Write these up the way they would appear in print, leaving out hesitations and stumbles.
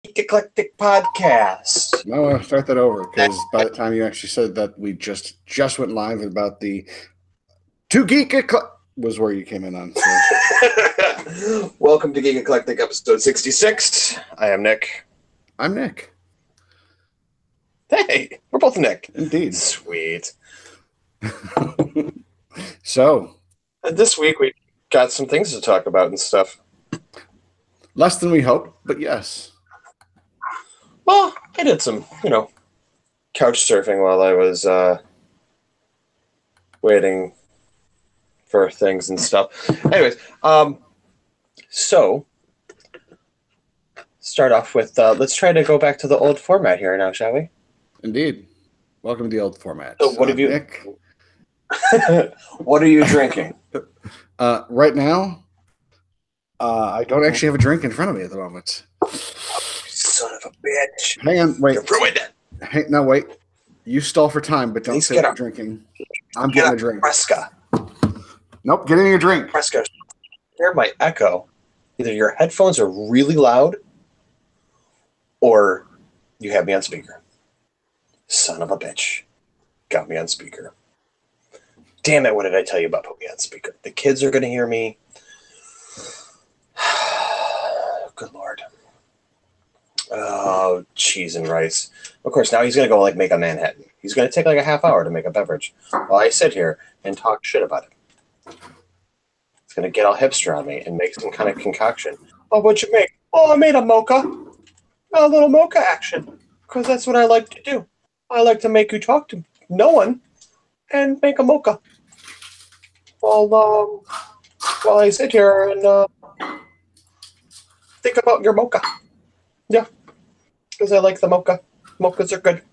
Eclectic podcast. No, I want to start that over because by the time you actually said that, we just went live about the two Geek was where you came in on. So. Welcome to Geek Eclectic episode 66. I am Nick. I'm Nick. Hey, we're both Nick. Indeed. Sweet. So, this week we got some things to talk about and stuff. Less than we hoped, but yes. Well, I did some, couch surfing while I was waiting for things and stuff. Anyways, so start off with let's try to go back to the old format here now, shall we? Indeed. Welcome to the old format. So what have you? Nick? What are you drinking? Right now, I don't actually have a drink in front of me at the moment. Son of a bitch. Hang on, wait. You're ruined it. No, wait. You stall for time, but don't say you're drinking. I'm getting a drink. Fresca. Nope, getting a drink. Fresca. Hear my echo. Either your headphones are really loud or you have me on speaker. Son of a bitch. Got me on speaker. Damn it, what did I tell you about putting me on speaker? The kids are going to hear me. Good Lord. Oh, cheese and rice. Of course, now he's going to go make a Manhattan. He's going to take a half hour to make a beverage while I sit here and talk shit about it. He's going to get all hipster on me and make some kind of concoction. Oh, what'd you make? Oh, I made a mocha. A little mocha action. Because that's what I like to do. I like to make you talk to no one and make a mocha. While I sit here and think about your mocha. Yeah. Because I like the mocha. Mochas are good.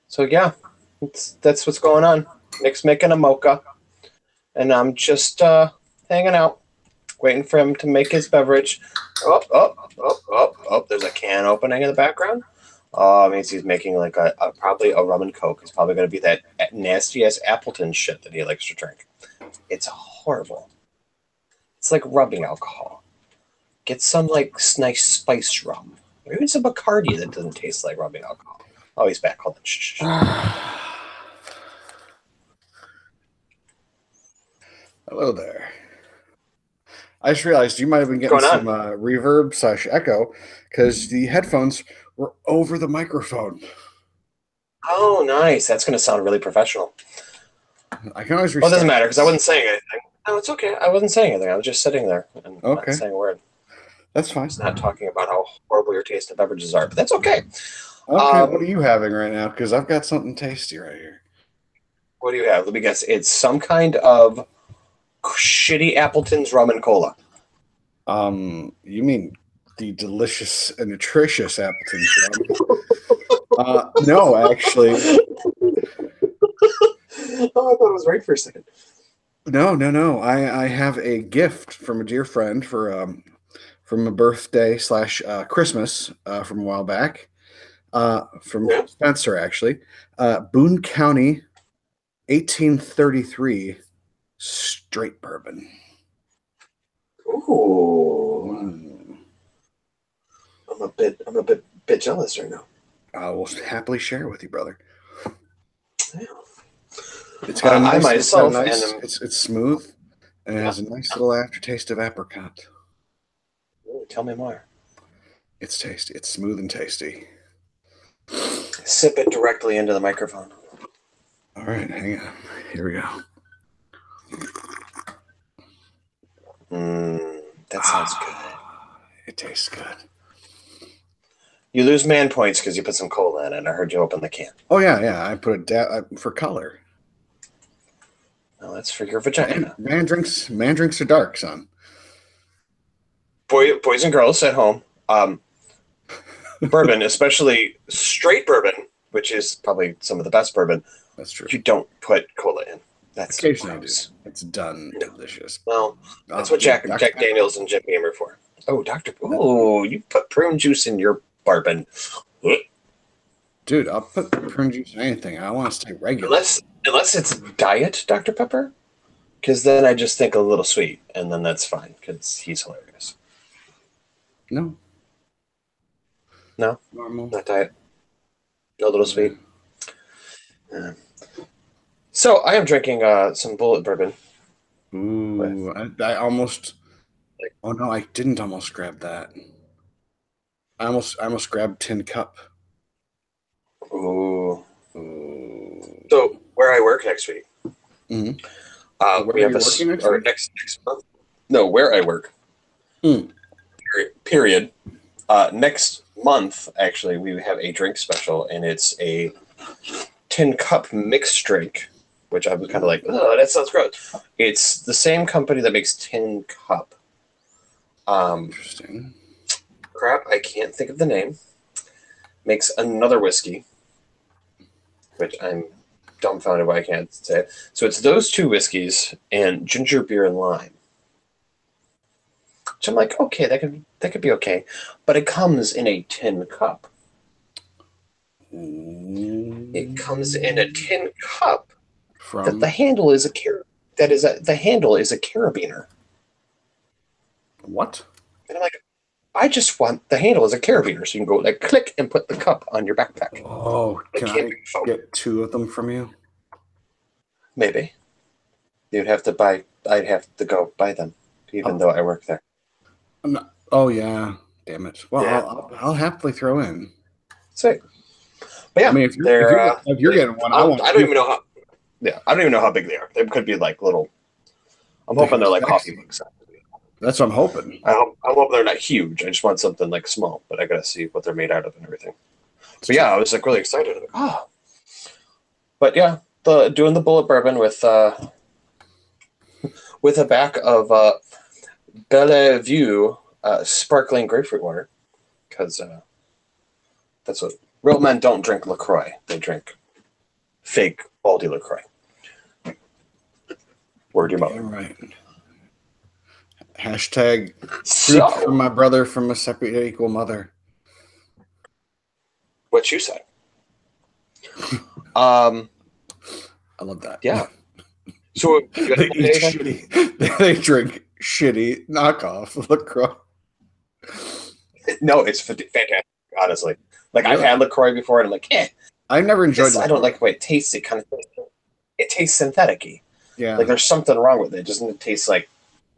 So yeah, that's what's going on. Nick's making a mocha, and I'm just hanging out, waiting for him to make his beverage. Oh! There's a can opening in the background. Oh, it means he's making probably a rum and coke. It's probably going to be that nasty ass Appleton shit that he likes to drink. It's horrible. It's like rubbing alcohol. Get some nice spiced rum, or even some Bacardi that doesn't taste like rubbing alcohol. Oh, he's back. Hold on. Shh. Hello there. I just realized you might have been getting some reverb / echo because the headphones were over the microphone. Oh, nice. That's going to sound really professional. I can always restart. Well, it doesn't matter because I wasn't saying anything. No, it's okay. I wasn't saying anything. I was just sitting there and not saying a word. That's fine. I was not talking about how horrible your taste of beverages are, but that's okay. Okay, what are you having right now? Because I've got something tasty right here. What do you have? Let me guess. It's some kind of shitty Appleton's rum and cola. You mean the delicious and nutritious Appleton's rum? No, actually. Oh, I thought it was right for a second. No. I have a gift from a dear friend from a birthday / Christmas from a while back. From Spencer, actually. Boone County, 1833 straight bourbon. Ooh. I'm a bit jealous right now. I will happily share it with you, brother. Yeah. It's got it's smooth and it has a nice little aftertaste of apricot. Ooh, tell me more. It's tasty. It's smooth and tasty. Sip it directly into the microphone. All right, hang on. Here we go. That sounds good. It tastes good. You lose man points because you put some cola in it. I heard you open the can. Oh, yeah. I put it for color. No, that's for your vagina. Man drinks are dark, son. Boys and girls at home. Bourbon, especially straight bourbon, which is probably some of the best bourbon. That's true. You don't put cola in. That's occasionally gross. It's done delicious. Well, that's what Jack Daniels and Jim Beam are for. Oh, you put prune juice in your bourbon. Dude, I'll put prune juice in anything. I want to stay regular. Unless it's diet Dr. Pepper, because then I just think a little sweet, and then that's fine because he's hilarious. No, No, normal. not diet. No little Yeah. sweet. Yeah. So I am drinking some bullet bourbon with Ooh, I almost. like, Oh no, I didn't almost grab that. I almost grabbed Tin Cup. ooh. So Ooh. where I work next week, Hmm. Where we are have you working next or week? next month. No, where I work. Mm. Period. Next month, actually, we have a drink special, and it's a tin cup mixed drink, which I was kind of like, oh, that sounds gross. It's the same company that makes Tin Cup. Um, Interesting. Crap, I can't think of the name. Makes another whiskey, which I'm dumbfounded why I can't say it. So it's those two whiskeys and ginger beer and lime. So I'm like, okay, that could be okay, but it comes in a tin cup. It comes in a Mm. tin cup that the From handle is a the handle is a carabiner. what? And I'm like, I just want the handle as a carabiner, so you can go like click and put the cup on your backpack, Oh, like can I camping phone. get two of them from you? Maybe you'd have to buy. I'd have to go buy them, even I'll, though I work there. I'm not, oh yeah, damn it. Well, Yeah, I'll happily throw in. sweet. But I yeah, mean, they're. if you're getting one, I want I don't two. even know how. Yeah, I don't even know how big they are. They could be like little. I'm The hoping they're like hashtags. coffee mugs. That's what I'm hoping. I hope they're not huge. I just want something like small, but I gotta see what they're made out of and everything. It's But yeah, I true. was like really excited. Like, oh, but yeah, doing the bullet bourbon with a back of Bellevue sparkling grapefruit water because that's what real men don't drink Lacroix. They drink fake Aldi Lacroix. Word your mother. Damn right. Hashtag fruit from So my brother from a separate yet equal mother. what you said. Um, I love that. yeah. So have you They had eat anything? shitty. They drink shitty knockoff LaCroix. No, it's fantastic. Honestly, like I've Really? had Lacroix before, and I'm like, eh, I never enjoyed this I don't LaCroix. like the way it tastes. It tastes synthetic-y. Like Yeah. there's something wrong with it. It doesn't taste like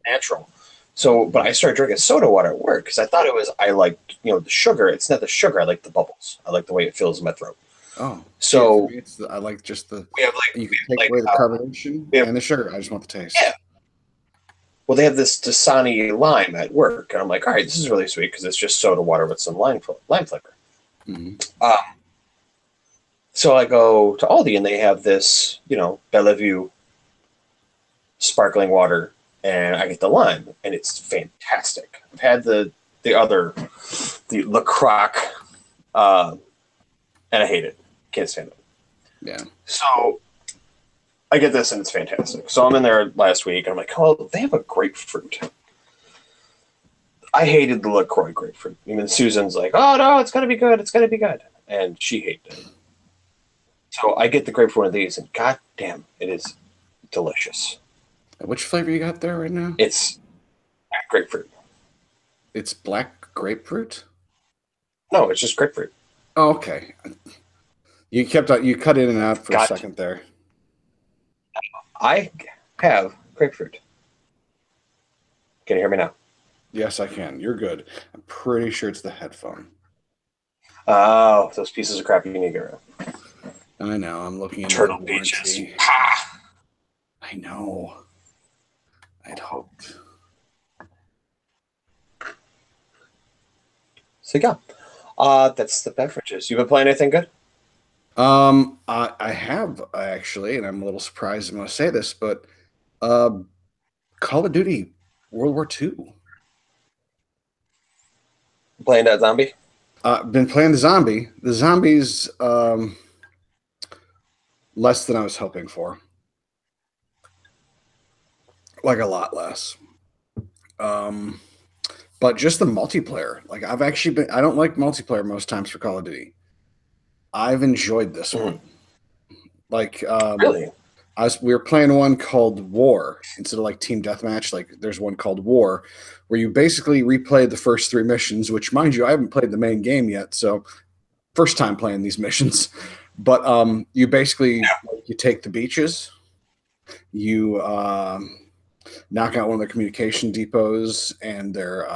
natural. So, but I started drinking soda water at work because I thought it was. I liked the sugar. It's not the sugar. I like the bubbles. I like the way it fills in my throat. Oh, see, for So me, I like just the. we have You can take away the carbonation we have and the sugar. I just want the yeah. taste. Well, they have this Dasani lime at work, and I'm like, all right, this is really sweet because it's just soda water with some lime flavor. Hmm. Um, so I go to Aldi and they have this, Bellevue sparkling water, and I get the lime, and it's fantastic. I've had the Lacroix, uh, and I hate it. Can't stand it. Yeah. So I get this, and it's fantastic. So I'm in there last week, and I'm like, oh, they have a grapefruit. I hated the LaCroix grapefruit. Even Susan's like, oh no, it's gonna be good. It's gonna be good, and she hated it. So I get the grapefruit one of these, and god damn, it is delicious. Which flavor you got there right now? It's grapefruit. It's black grapefruit. No, it's just grapefruit. Oh, okay. You cut in and out for a God, second there. I have grapefruit. Can you hear me now? Yes, I can. You're good. I'm pretty sure it's the headphone. Oh, those pieces of crap you need to get rid of. I know. I'm looking into the Turtle Beaches. warranty. I know. I'd hoped. So yeah, that's the beverages. You been playing anything good? I have actually, and I'm a little surprised I'm going to say this, but uh, Call of Duty World War II. Playing that zombie? Been playing the zombie. The zombies less than I was hoping for. Like a lot less. Um, but just the multiplayer. Like I've actually been. I don't like multiplayer most times for Call of Duty. I've enjoyed this one. Mm-hmm. Like Really? We were playing one called War instead of like Team Deathmatch. Like there's one called War, where you basically replay the first three missions. Which, mind you, I haven't played the main game yet, so first time playing these missions. But you basically you take the beaches, you knock out one of their communication depots and their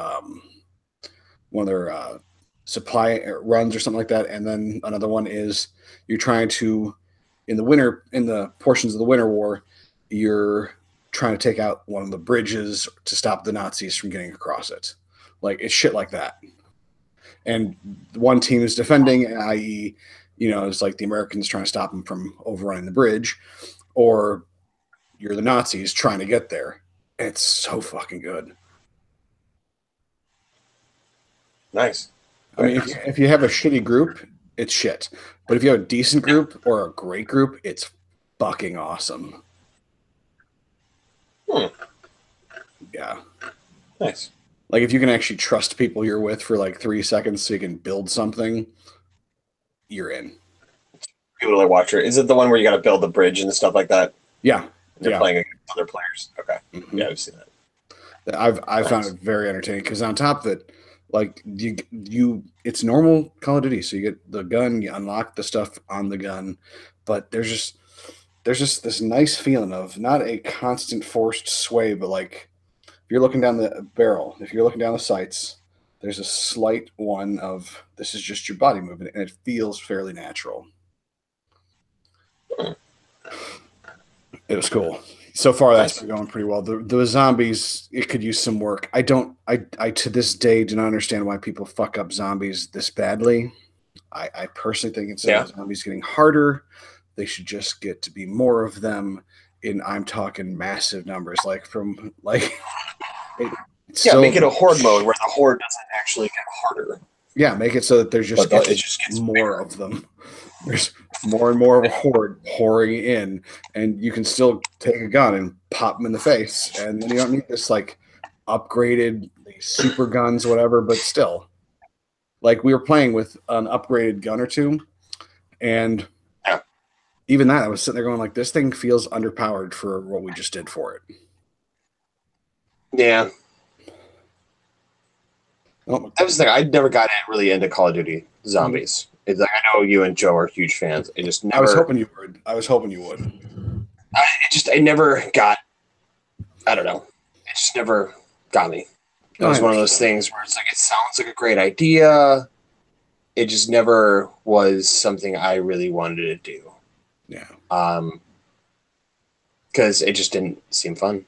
one of their supply runs or something like that, and then another one is you're trying to in the portions of the Winter War, you're trying to take out one of the bridges to stop the Nazis from getting across it. Like it's shit like that. And one team is defending, i.e., it's like the Americans trying to stop them from overrunning the bridge, or you're the Nazis trying to get there. It's so fucking good. Nice. I mean, if you have a shitty group, it's shit. But if you have a decent group or a great group, it's fucking awesome. Yeah. Nice. Like if you can actually trust people you're with for like 3 seconds so you can build something, you're in. People that watch it. Is it the one where you got to build the bridge and stuff like that? Yeah. You're playing against other players. Okay. Mm-hmm. Yeah, I've seen that. I've found it very entertaining because on top of it, like it's normal Call of Duty. So you get the gun, you unlock the stuff on the gun, but there's just this nice feeling of not a constant forced sway, but like if you're looking down the barrel, if you're looking down the sights, there's a slight one of this is just your body movement, and it feels fairly natural. It was cool. So far, that's been going pretty well. The zombies, it could use some work. I to this day do not understand why people fuck up zombies this badly. I personally think instead of zombies getting harder, they should just get to be more of them. I'm talking massive numbers, make it a horde mode where the horde doesn't actually get harder. Yeah, make it so that there's just gets more of them. There's more and more of a horde pouring in, and you can still take a gun and pop them in the face, and then you don't need this like upgraded super guns, whatever. But still, like we were playing with an upgraded gun or two, and even that, I was sitting there going like, this thing feels underpowered for what we just did for it. Yeah. That was the thing. I never got really into Call of Duty Zombies. It's like, I know you and Joe are huge fans. I was hoping you would. I never got. I don't know. It just never got me. It was one of those things where it's like it sounds like a great idea. It just never was something I really wanted to do. Yeah. Because it just didn't seem fun.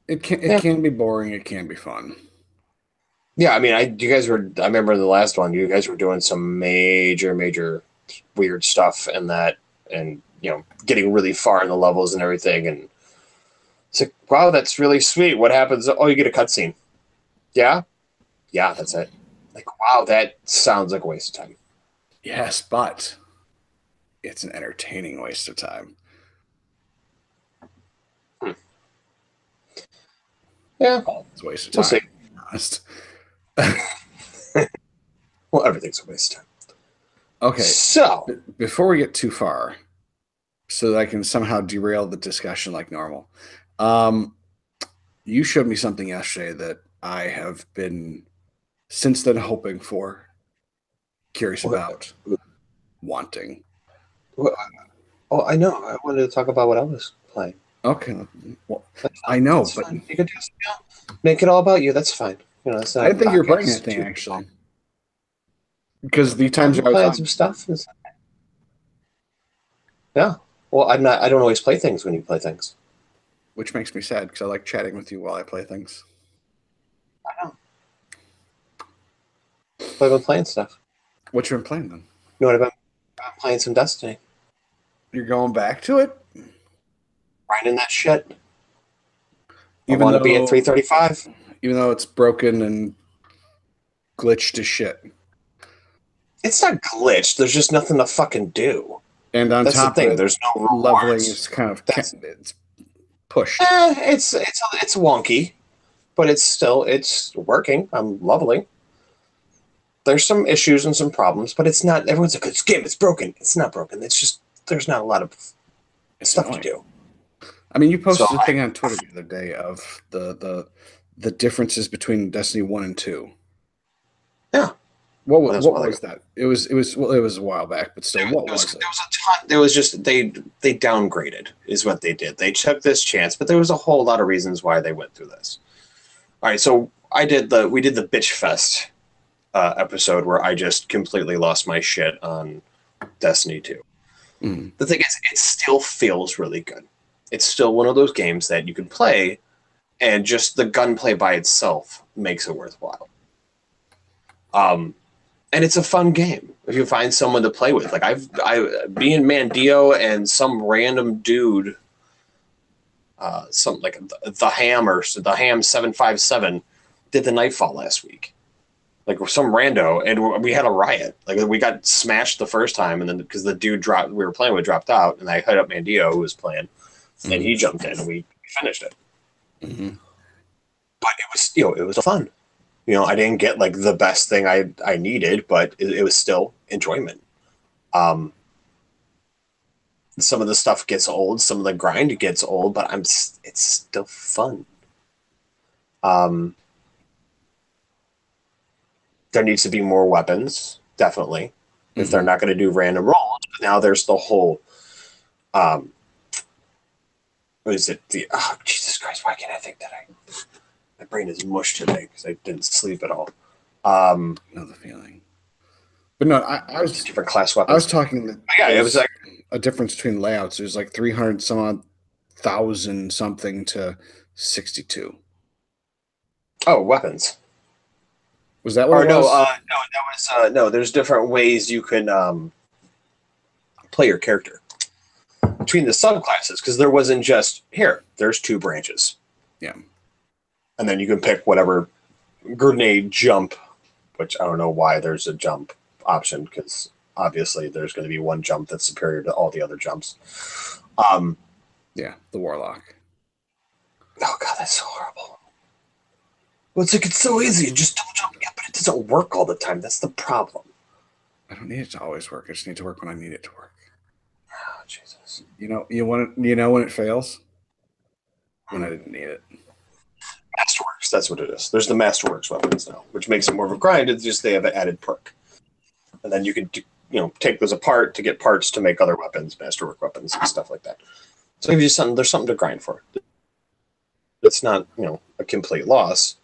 It can be boring. It can be fun. Yeah, I mean, I remember the last one, you guys were doing some major weird stuff and getting really far in the levels and everything. And it's like, wow, that's really sweet. What happens? Oh, you get a cutscene. Yeah? Yeah, that's it. Like, wow, that sounds like a waste of time. Yes, but it's an entertaining waste of time. Yeah. It's a waste of time. We'll see. Well, everything's a waste of time. Okay. So, before we get too far, so that I can somehow derail the discussion like normal, you showed me something yesterday that I have been since then hoping for, curious about, wanting. Well, I know. I wanted to talk about what I was playing. Okay. Well, I know, but fine. You can just make it all about you. That's fine. That's not I didn't think you were playing anything actually, because the times I was playing some stuff. Yeah. Well, I'm not. I don't always play things when you play things, which makes me sad because I like chatting with you while I play things. I know. But I've been playing stuff. What you been playing then? You know what? I'm playing some Destiny. You're going back to it? Grinding that shit. I want to be at 335. Even though it's broken and glitched to shit. It's not glitched. There's just nothing to fucking do. And on top of it, there's no rewards. Leveling is kind of it's pushed. It's wonky, but it's working. I'm leveling. There's some issues and some problems, but it's not. Everyone's like, it's game. It's broken. It's not broken. It's just there's not a lot of It's stuff to annoying. do. I mean, you So posted a thing on Twitter the other day of the differences between Destiny 1 and 2. yeah, What that was a what while ago. was that? It was a while back, but still, what There was was it? there was a ton. There was just they downgraded is what they did. They took this chance, but there was a whole lot of reasons why they went through this. All right, so we did the bitch fest episode where I just completely lost my shit on Destiny 2. Mm. The thing is, it still feels really good. It's still one of those games that you can play, and just the gunplay by itself makes it worthwhile. And it's a fun game if you find someone to play with. Like me and Mandio and some random dude, some like the Ham 757 did the Nightfall last week. Like some rando, and we had a riot. Like we got smashed the first time, and then because the dude we were playing with dropped out, and I hit up Mandio who was playing, and he jumped in, and we finished it. Mm-hmm. But it was it was fun. I didn't get like the best thing I needed, but it was still enjoyment. Um, some of the stuff gets old, some of the grind gets old, but it's still fun. Um, there needs to be more weapons, definitely. If they're not going to do random rolls, but now there's the whole. What is it? Jesus Christ! Why can't I think that my brain is mush today because I didn't sleep at all. Know the feeling. But no, I was different class I was weapons. talking that Yeah, it was like a difference between layouts. It was like 300 some odd thousand something to 62. weapons. Was that what Or it no, was? no, that was no. There's different ways you can play your character between the subclasses because there wasn't just here. There's two branches. Yeah. And then you can pick whatever grenade jump, which I don't know why there's a jump option because obviously there's going to be one jump that's superior to all the other jumps. Yeah, the Warlock. Oh god, that's so horrible. Well, it's so easy. Just don't jump. Yeah, but it doesn't work all the time. That's the problem. I don't need it to always work. I just need to work when I need it to work. Oh, Jesus. When it fails? When I didn't need it. Masterworks, that's what it is. There's the Masterworks weapons now, which makes it more of a grind. It's just they have an added perk. And then you can take those apart to get parts to make other weapons, Masterwork weapons and stuff like that. So there's something to grind for. It's not, a complete loss.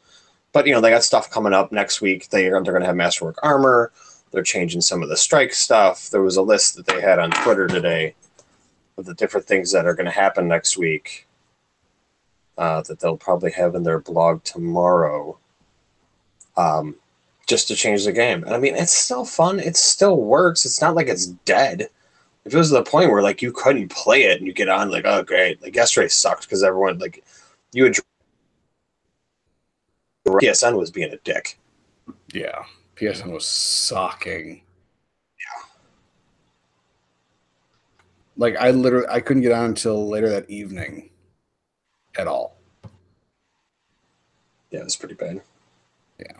But they got stuff coming up next week. They're going to have Masterwork armor. They're changing some of the strike stuff. There was a list that they had on Twitter today of the different things that are going to happen next week that they'll probably have in their blog tomorrow just to change the game. And I mean, it's still fun. It still works. It's not like it's dead. If it was to the point where like you couldn't play it and you get on like, oh great, like yesterday sucked because everyone like you would PSN was being a dick. Yeah, PSN was sucking. Yeah. Like I couldn't get on until later that evening at all. Yeah, it was pretty bad. Yeah.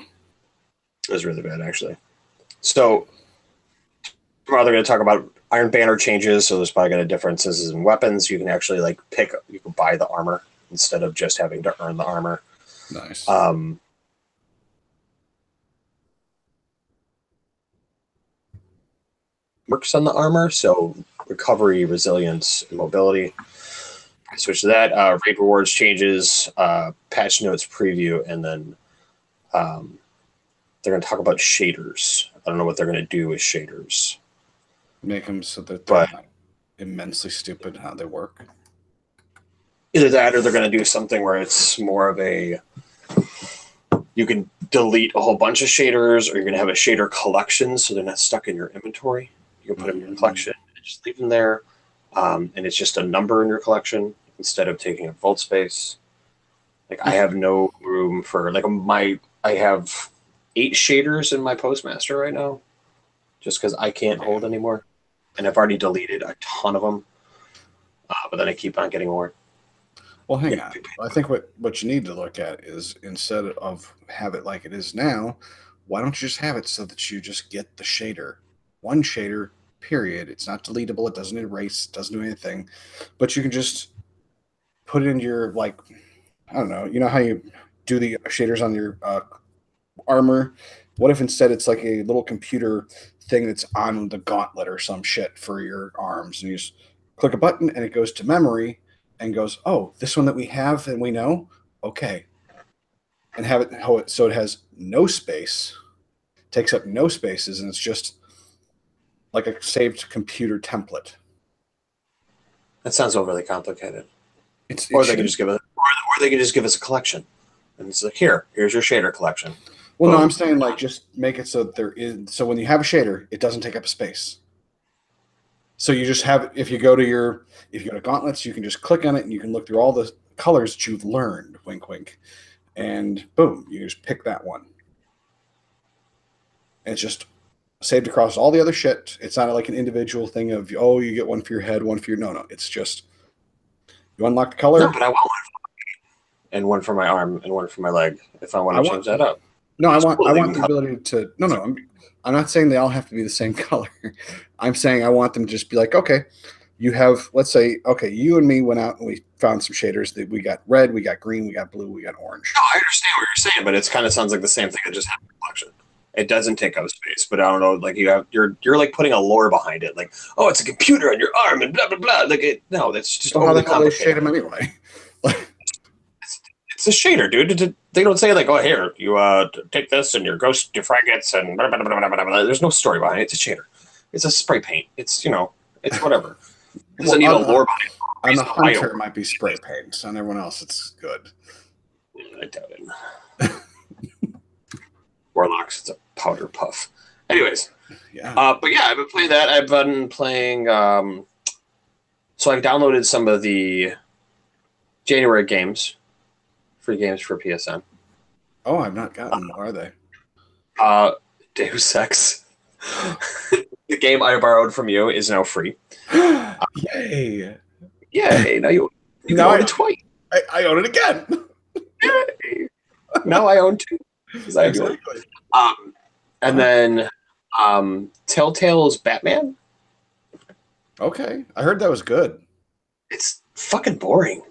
It was really bad actually. So tomorrow they're going to talk about Iron Banner changes, so there's probably going to differences in weapons. You can actually like you can buy the armor instead of just having to earn the armor. Nice. Works on the armor, so recovery, resilience, and mobility. Switch to that. Raid rewards changes, patch notes preview, and then they're going to talk about shaders. I don't know what they're going to do with shaders. Make them so that they're not immensely stupid how they work. Either that or they're going to do something where it's more of a you can delete a whole bunch of shaders, or you're going to have a shader collection so they're not stuck in your inventory. You can put them in your collection and just leave them there. And it's just a number in your collection instead of taking up vault space. Like I have no room for I have 8 shaders in my postmaster right now just because I can't hold anymore. And I've already deleted a ton of them. But then I keep on getting more. Well, hang on. I think what you need to look at is instead of have it like it is now, why don't you just have it so that you just get the shader, one shader period. It's not deletable. It doesn't erase. It doesn't do anything. But you can just put it into your, like, I don't know. You know how you do the shaders on your armor? What if instead it's like a little computer thing that's on the gauntlet or some shit for your arms, and you just click a button and it goes to memory and goes, oh, this one that we have and we know, okay, and have it so it has no space, takes up no spaces, and it's just like a saved computer template. That sounds overly complicated. It Or they can should. just give us, or they can just give us a collection, and it's like, here's your shader collection. Well, no, Boom. I'm saying like just make it so that there is. So when you have a shader, it doesn't take up a space. So you just have, if you go to gauntlets, you can just click on it and you can look through all the colors that you've learned. Wink, wink, and boom, you just pick that one. And it's just saved across all the other shit. It's not like an individual thing of, oh, you get one for your head, one for your no. It's just you unlock the color. No, but I want one, and one for my arm, and one for my leg. If I want to change that up. No, I It's want cool I that you want can the ability to I'm not saying they all have to be the same color. I'm saying I want them to just be like, okay, you have, let's say, okay, you and me went out and we found some shaders that we got red, we got green, we got blue, we got orange. No, I understand what you're saying, but it kind of sounds like the same thing that just happened in collection. It doesn't take up space, but I don't know. Like you're like putting a lore behind it. Like, oh, it's a computer on your arm and blah blah blah. Like no, that's just So how the overly hell they shade complicated. them anyway? It's a shader, dude. They don't say like, oh, here you take this and your ghost defraggants and blah, blah, blah, blah, blah, blah. There's no story behind it. It's a shader. It's a spray paint. It's it's whatever. It doesn't need a lore behind it. On the Reason why hunter, it might be spray paint. On everyone else, it's good. I doubt it. Warlocks, it's a powder puff. Anyways, Yeah. but yeah, I've been playing that. I've been playing. So I downloaded some of the January games, free games for PSN. Oh, I've not gotten. Are they? Deus Ex. The game I borrowed from you is now free. Yay! Yay! Now you Now own it twice. I own it again. Yay. Now I own two. I do. Exactly. And then Telltale's Batman. Okay, I heard that was good. It's fucking boring.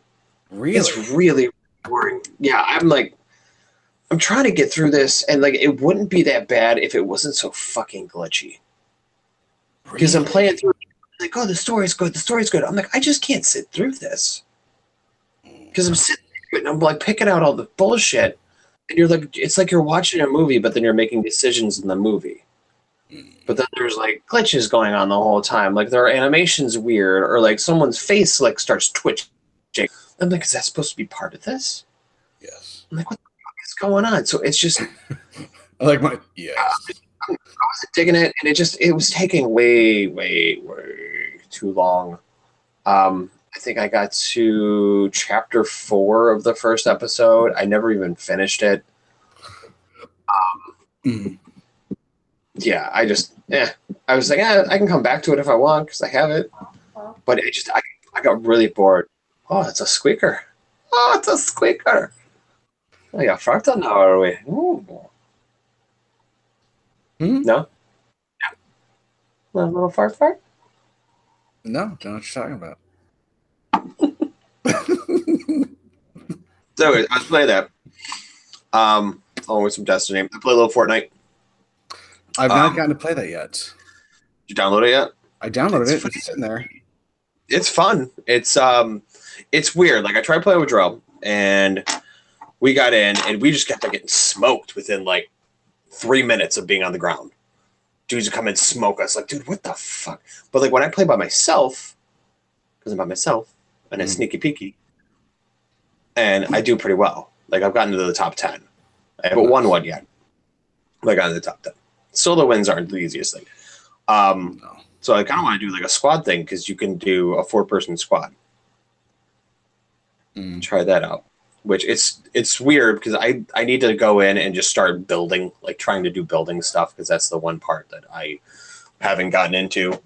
Really? It's really boring. Yeah, I'm trying to get through this, and like it wouldn't be that bad if it wasn't so fucking glitchy. Because I'm playing through, like, oh, the story's good. The story's good. I'm like, I just can't sit through this. Because I'm sitting through it, and I'm like picking out all the bullshit, and you're like, it's like you're watching a movie, but then you're making decisions in the movie. But then there's like glitches going on the whole time. Like their animation's weird, or like someone's face like starts twitching. I'm like, is that supposed to be part of this? Yes. I'm like, what the fuck is going on? So it's just I like my yes. I wasn't digging it, and it was taking way too long. I think I got to chapter 4 of the first episode. I never even finished it. Yeah, I was like, I can come back to it if I want because I have it. But I got really bored. Oh, it's a squeaker. Oh, it's a squeaker. Oh, yeah, farta now, are we? Ooh. No? Yeah. A little fart? No, don't know what you're talking about. So anyways, I was playing that. Along with some Destiny. I play a little Fortnite. I've not gotten to play that yet. Did you download it yet? I downloaded it. It's sitting there. It's fun. It's weird. Like I tried playing with Dro, and we got in, and we just kept getting smoked within like 3 minutes of being on the ground. Dudes would come and smoke us. Like, dude, what the fuck? But like when I play by myself, because I'm by myself, and it's sneaky peeky, and I do pretty well. Like I've gotten to the top 10. I haven't won one yet. But I got into the top 10. Solo wins aren't the easiest thing. No. So I kind of want to do like a squad thing because you can do a 4-person squad. Try that out. Which it's weird because I need to go in and just start building, like trying to do building stuff because that's the one part that I haven't gotten into,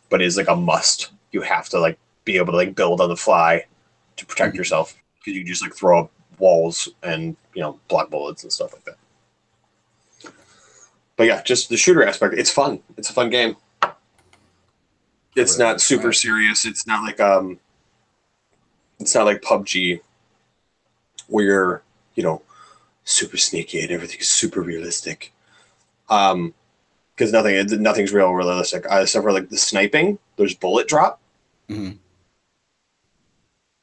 but is like a must. You have to like be able to like build on the fly to protect yourself because you just like throw up walls and block bullets and stuff like that. But yeah, just the shooter aspect. It's fun. It's a fun game. It's not super serious. It's not like PUBG where you're, super sneaky and everything's super realistic. Because nothing's realistic. Except for like the sniping, there's bullet drop. Mm-hmm.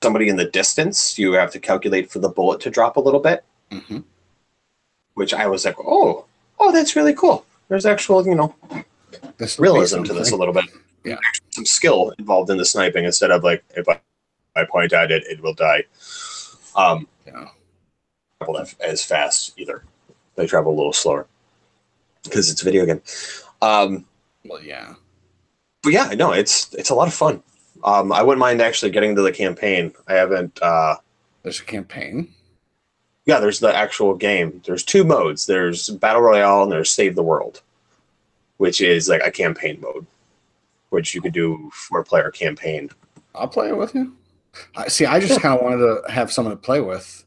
Somebody in the distance, you have to calculate for the bullet to drop a little bit. Mm-hmm. Which I was like, oh, that's really cool. There's actual, This realism to this a little bit. Yeah. Some skill involved in the sniping instead of like, if I point at it, it will die. Yeah. Travel as fast either. They travel a little slower because it's a video game. Well, yeah. But yeah, no, it's a lot of fun. I wouldn't mind actually getting to the campaign. I haven't. There's a campaign. Yeah, there's the actual game. There's two modes. There's Battle Royale and there's Save the World, which is like a campaign mode, which you could do 4-player campaign. I'll play it with you. See, I just kind of wanted to have someone to play with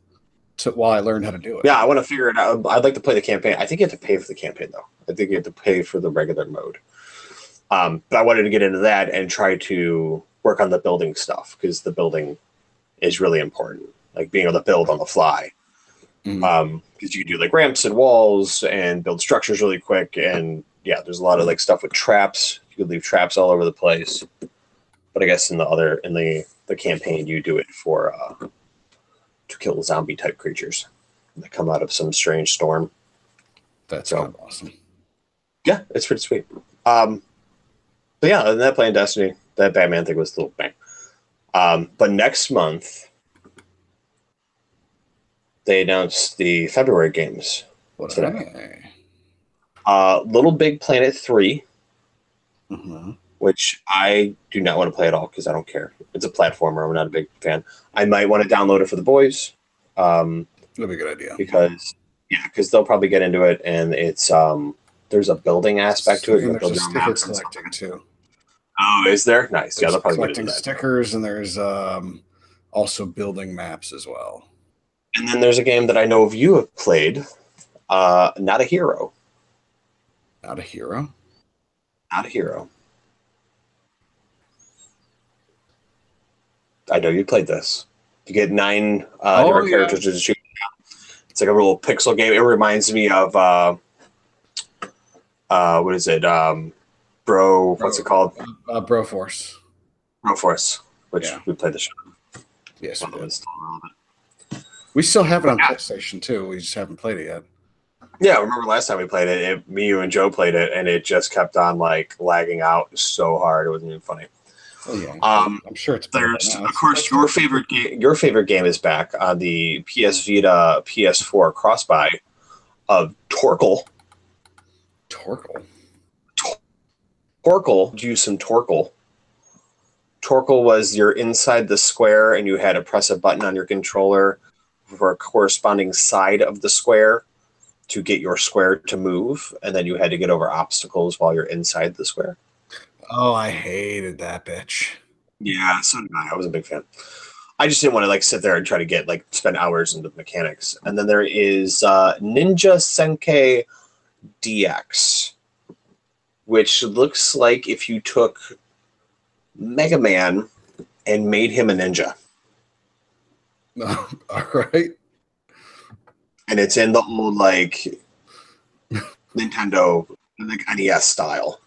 while I learned how to do it. Yeah, I want to figure it out. I'd like to play the campaign. I think you have to pay for the campaign, though. I think you have to pay for the regular mode. But I wanted to get into that and try to work on the building stuff because the building is really important, like being able to build on the fly. Because you can do like ramps and walls and build structures really quick. And yeah, there's a lot of like stuff with traps. You could leave traps all over the place. But I guess in the campaign, you do it for to kill zombie type creatures that come out of some strange storm. That's kind of awesome. Yeah, it's pretty sweet. But yeah, other than that, playing Destiny, that Batman thing was a little bang. But next month, they announced the February games. Today. Little Big Planet 3, Mm-hmm. which I do not want to play at all because I don't care. It's a platformer. I'm not a big fan. I might want to download it for the boys. That'd be a good idea. Because they'll probably get into it, and it's there's a building aspect to it. And there's a sticker collecting too. Oh, is there? Nice. There's they'll probably collecting stickers, and there's also building maps as well. And then there's a game that I know of you have played, Not a Hero. Not a hero? Not a Hero. I know you played this. You get 9 different characters to choose. It's like a little pixel game. It reminds me of what is it? What's it called? Broforce. Broforce, which we played the show. Yes, we did. We still have it on PlayStation too. We just haven't played it yet. Yeah, I remember last time we played it, me, you, and Joe played it, and it just kept on like lagging out so hard. It wasn't even funny. Oh, yeah. I'm sure it's better there's of course your favorite game is back on the PS Vita PS4 cross-buy of Torkel. Torkel, use some Torkel. Torkel was you're inside the square and you had to press a button on your controller for a corresponding side of the square to get your square to move, and then you had to get over obstacles while you're inside the square. Oh, I hated that bitch. Yeah, so did I. I was a big fan. I just didn't want to like sit there and try to spend hours into mechanics. And then there is Ninja Senkai DX, which looks like if you took Mega Man and made him a ninja. All right. And it's in the old like Nintendo like NES style.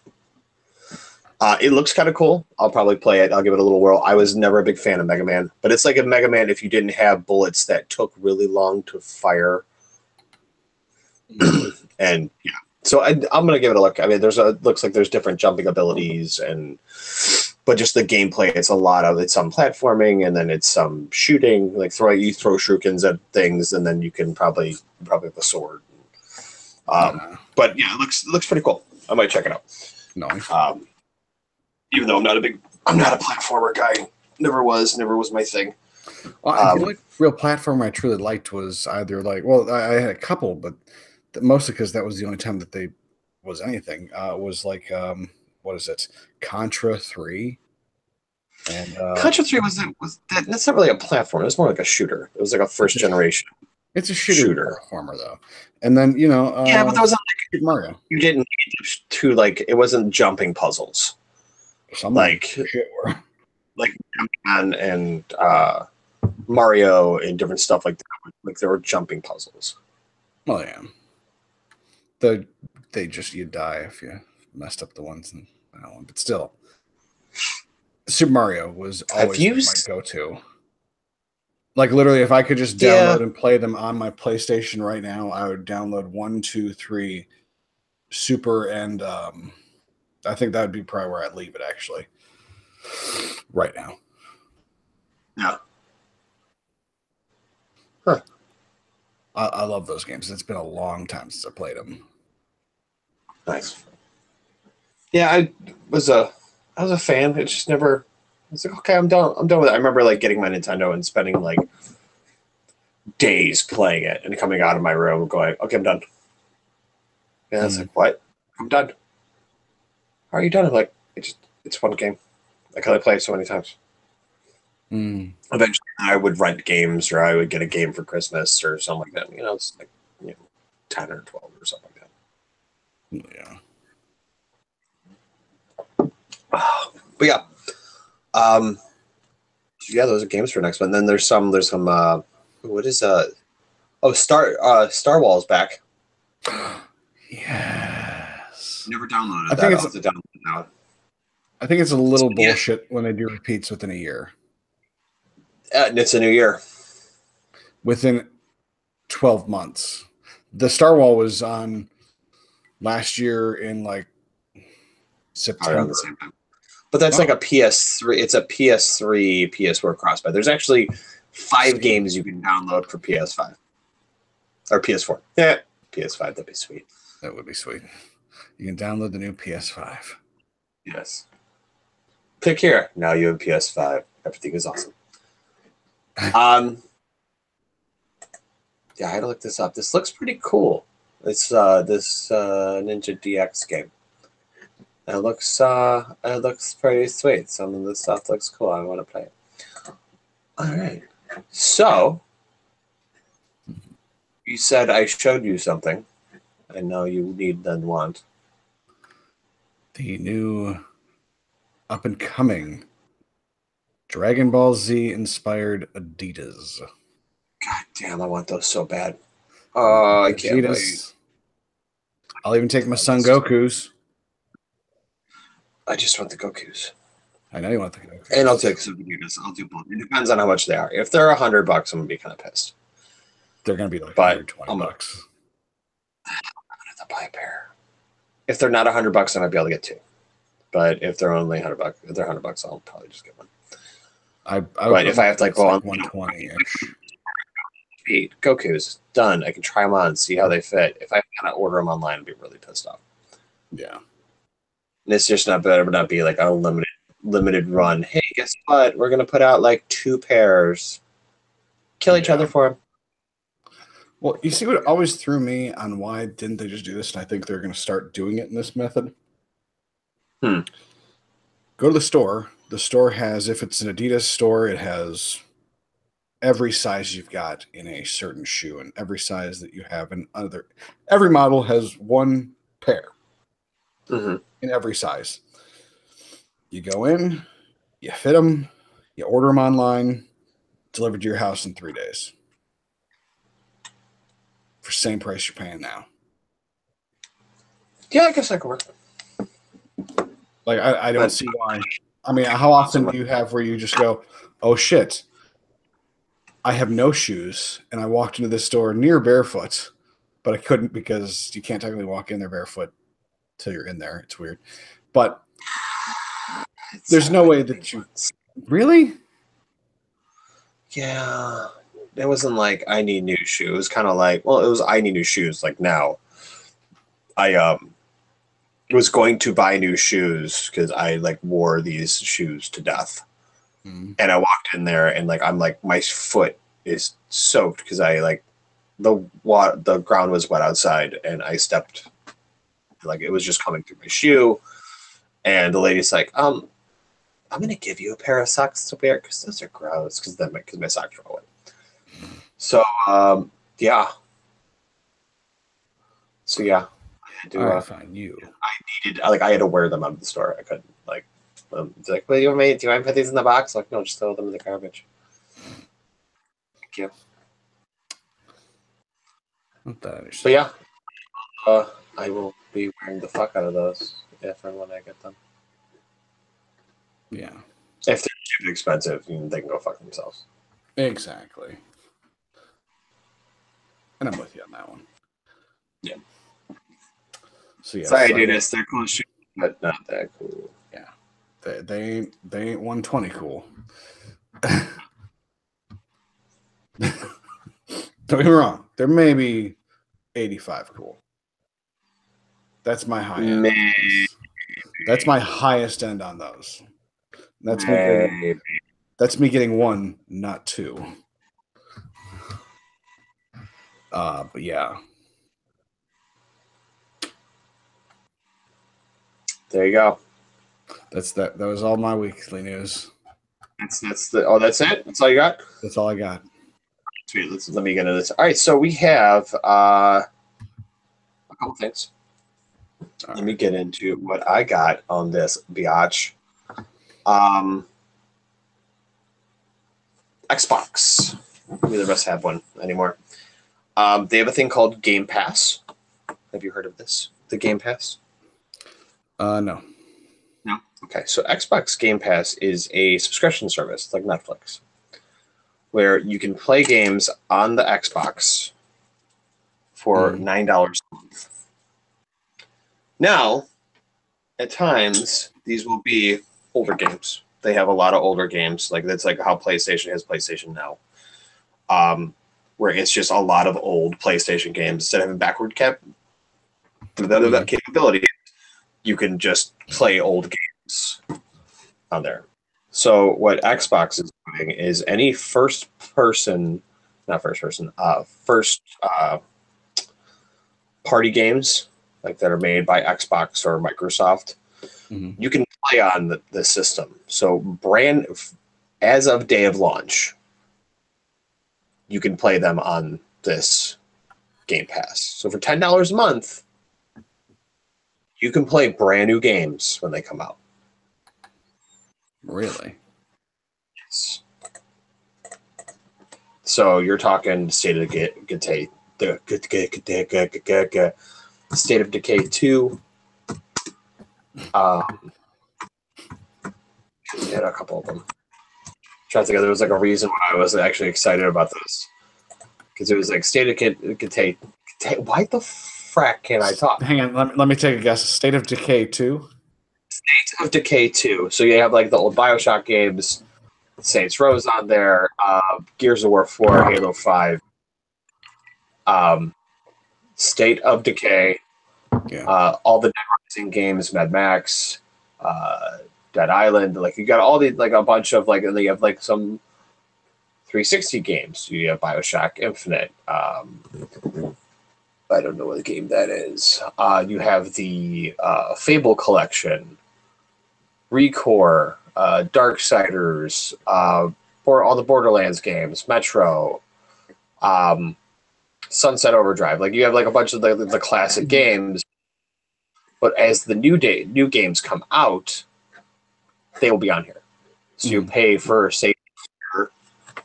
It looks kind of cool. I'll probably play it. I'll give it a little whirl. I was never a big fan of Mega Man, but it's like a Mega Man if you didn't have bullets that took really long to fire. And yeah, so I'm gonna give it a look. I mean, looks like there's different jumping abilities, but just the gameplay. It's some platforming, and then it's some shooting. Like you throw shurikens at things, and then you can probably have a sword. But yeah, it looks pretty cool. I might check it out. Nice. Even though I'm not a platformer guy. Never was my thing. Well, the only real platform I truly liked was either I had a couple, but mostly because that was the only time that they was anything. Was like what is it? Contra 3. And Contra 3 that's not really a platform. It's more like a shooter. It was like a first generation. It's a shooter platformer though. And then but that was not like Mario. You didn't need to it wasn't jumping puzzles. Some of them like shit were. like Man and Mario and different stuff like that. Like there were jumping puzzles. Well, yeah. The they just you die if you messed up the ones in that one. But still, Super Mario was Have always you? like my go-to. Like literally, if I could just Yeah, download and play them on my PlayStation right now, I would download 1, 2, 3, Super, and I think that would be probably where I'd leave it actually. Right now, yeah. Huh. I love those games. It's been a long time since I played them. Nice. Yeah, I was a fan. It just never. I was like, okay, I'm done. I'm done with it. I remember like getting my Nintendo and spending like days playing it and coming out of my room going, okay, I'm done. Yeah, it's like, what? I'm done. How are you done? I'm like, it's one game. I can only play it so many times. Mm. Eventually, I would rent games or I would get a game for Christmas or something like that. It's like, 10 or 12 or something like Yeah. that. But yeah. Um, yeah, those are games for next one. Then there's some what is Star Wars back. Yes. Never downloaded I that. think I'll it's have to download it now. I think it's a little Yeah, bullshit when they do repeats within a year. and it's a new year. Within 12 months. The Star Wars was on last year in like Probably around September. the same time. But that's like a PS3. It's a PS3, PS4 crossbuy. There's actually 5 games you can download for PS5 or PS4. Yeah, PS5. That'd be sweet. That would be sweet. You can download the new PS5. Yes. Click here. Now you have PS5. Everything is awesome. Yeah, I had to look this up. This looks pretty cool. It's this Ninja DX game. It looks pretty sweet. Some of the stuff looks cool. I want to play it. All right. So you said I showed you something. I know you need and want. The new up and coming Dragon Ball Z inspired Adidas. God damn, I want those so bad. Oh, I can't wait. Adidas. I'll even take my son Goku's. I just want the Gokus. I know you want the Goku's. And I'll take some Adidas. I'll do both. It depends on how much they are. If they're $100, I'm gonna be kind of pissed. They're gonna be like But 120 bucks. I'm gonna have to buy a pair. If they're not $100, I might be able to get 2. But if they're only $100, if they're $100, I'll probably just get one. But if I have to like go on 120-ish. Goku's done, I can try them on, see how they fit. If I kind of order them online, I'd be really pissed off. Yeah. And it's just not better, not be like a limited run. Hey, guess what? We're gonna put out like 2 pairs. Kill each other for them. Well, you see what always threw me on why didn't they just do this? And I think they're going to start doing it in this method. Go to the store. The store has, if it's an Adidas store, it has every size you've got in a certain shoe and every size that you have in other. Every model has one pair in every size. You go in, you fit them, you order them online, delivered to your house in 3 days. For same price you're paying now. Yeah, I guess I could work. Like I don't see why. I mean, how often do you have where you just go, "Oh shit, I have no shoes," and I walked into this store near barefoot, but I couldn't because you can't technically walk in there barefoot till you're in there. It's weird, but there's no way that you really. Yeah, it wasn't like I need new shoes. It was kind of like, well, it was I need new shoes. Like now, I was going to buy new shoes because I like wore these shoes to death, and I walked in there and like I'm like my foot is soaked because I like the ground was wet outside and I stepped like it was just coming through my shoe, and the lady's like, I'm gonna give you a pair of socks to wear because those are gross because my socks are wet. So yeah. So yeah, I had to. All right, fine. You. I had to wear them out of the store. I couldn't like. It's like, well, do you want to put these in the box? Like, no, just throw them in the garbage. Thank you. But yeah, I will be wearing the fuck out of those if and when I get them. Yeah. If they're too expensive, they can go fuck themselves. Exactly. And I'm with you on that one. Yeah. So yes, sorry, Dennis, they're cool shit, but not that cool. Yeah. They ain't 120 cool. Don't get me wrong. There may be 85 cool. That's my high end. That's my highest end on those. That's me getting one, not two. But yeah. There you go. That was all my weekly news. That's it? That's all you got? That's all I got. Sweet. Let me get into this. All right, so we have a couple things. Let me get into what I got on this biatch. Xbox. Neither of us have one anymore. They have a thing called Game Pass. Have you heard of this? The Game Pass? No. No. Okay, so Xbox Game Pass is a subscription service like Netflix, where you can play games on the Xbox for $9 a month. Now, at times, these will be older games. They have a lot of older games. Like that's like how PlayStation has PlayStation Now, where it's just a lot of old PlayStation games. Instead of having backward capability, you can just play old games on there. So what Xbox is doing is any first party games like that are made by Xbox or Microsoft, you can play on the system. So as of day of launch, you can play them on this Game Pass. So for $10 a month, you can play brand new games when they come out. Really? Yes. So you're talking State of Decay, State of Decay 2. Had a couple of them. Trying to think, there was like a reason why I was actually excited about this, because it was like State of Decay. Why the frack can't I talk? Hang on, let me take a guess. State of Decay 2? State of Decay 2. So you have like the old Bioshock games, Saints Row's on there, Gears of War 4, Halo 5, State of Decay, all the Dead Rising games, Mad Max, Dead Island. Like you got all the like a bunch of like, and then you have like some 360 games. You have Bioshock Infinite. I don't know what game that is. You have the Fable Collection, Recore, Darksiders, for all the Borderlands games, Metro, Sunset Overdrive. Like you have like a bunch of the classic games, but as the new games come out, they will be on here. So you pay for, say,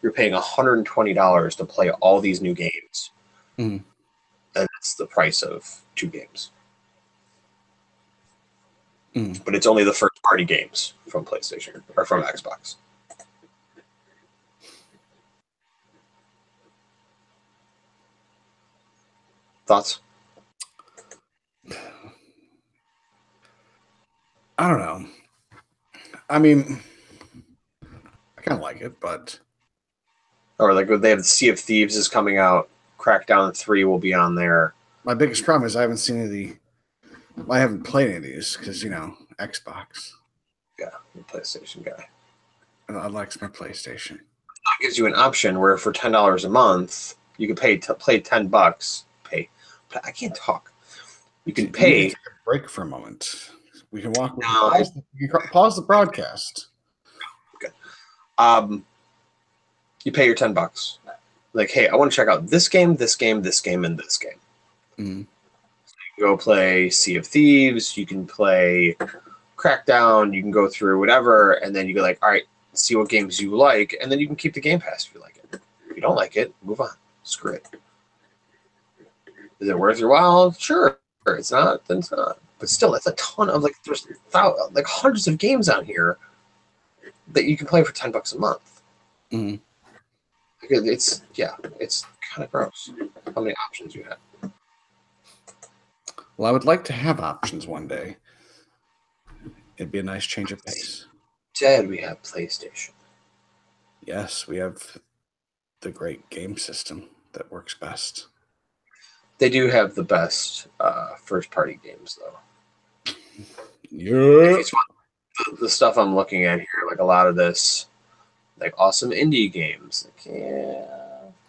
you're paying $120 to play all these new games, and it's the price of 2 games. But it's only the first party games from PlayStation or from Xbox. Thoughts? I don't know. I mean, I kind of like it, but or like they have Sea of Thieves is coming out. Crackdown 3 will be on there. My biggest problem is I haven't seen any of the. I haven't played any of these because Xbox. Yeah, I'm a PlayStation guy. I like my PlayStation. It gives you an option where for $10 a month you can play $10. But I can't talk. You can pay. Take a break for a moment. We can walk. You can pause the broadcast. Okay. You pay your $10. Like, hey, I want to check out this game, this game, this game, and this game. So you can go play Sea of Thieves. You can play Crackdown. You can go through whatever, and then you go like, all right, see what games you like, and then you can keep the Game Pass if you like it. If you don't like it, move on. Screw it. Is it worth your while? Sure. It's not, then it's not. But still, that's a ton of there's like hundreds of games on here that you can play for $10 a month. Mm-hmm. It's kind of gross how many options you have. Well, I would like to have options one day. It'd be a nice change of pace. Instead, we have PlayStation. Yes, we have the great game system that works best. They do have the best first-party games, though. Yeah. The stuff I'm looking at here, like a lot of this, like awesome indie games. Like, yeah,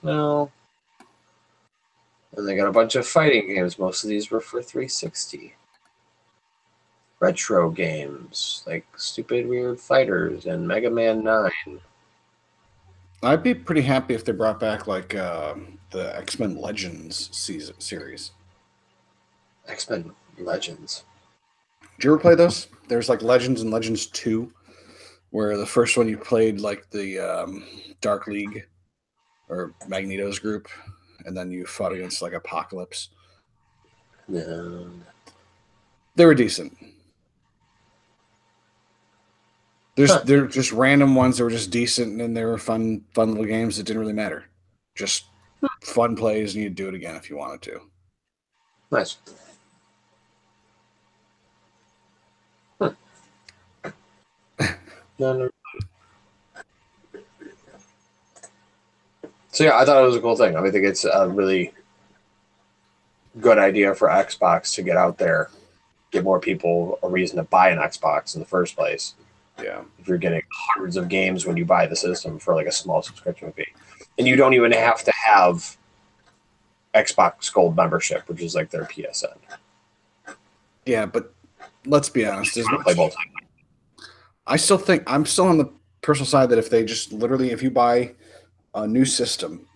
no. And they got a bunch of fighting games. Most of these were for 360. Retro games, like Stupid Weird Fighters and Mega Man 9. I'd be pretty happy if they brought back like the X-Men Legends series. X-Men Legends. Did you ever play those? There's like Legends and Legends 2, where the first one you played like the Dark League or Magneto's group, and then you fought against like Apocalypse. No. They were decent. They're just random ones that were just decent, and they were fun little games that didn't really matter. Just fun plays, and you'd do it again if you wanted to. Nice. No. So yeah, I thought it was a cool thing. I think it's a really good idea for Xbox to get out there, give more people a reason to buy an Xbox in the first place. Yeah. If you're getting hundreds of games when you buy the system for like a small subscription fee. And you don't even have to have Xbox Gold membership, which is like their PSN. Yeah, but let's be honest. Play both. I still think I'm still on the personal side that if they just literally, if you buy a new system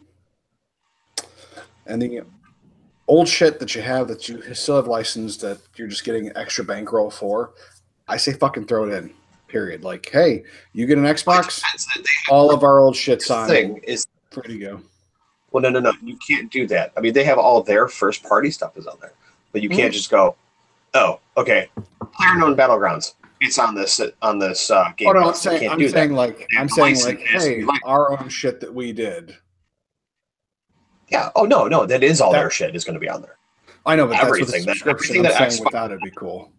and the old shit that you have that you still have licensed that you're just getting extra bankroll for, I say fucking throw it in. Period. Like, hey, you get an Xbox, all of our old shit's on. Thing is free to go. Well, no, you can't do that. I mean, they have all their first party stuff is on there, but you can't just go, oh, okay, PlayerUnknown Battlegrounds. It's on this game. Oh no, I'm saying like, hey, our own shit that we did. Yeah. Oh no, that is all their shit is going to be on there. I know, but everything. That's with the subscription. I'm saying without it'd be cool.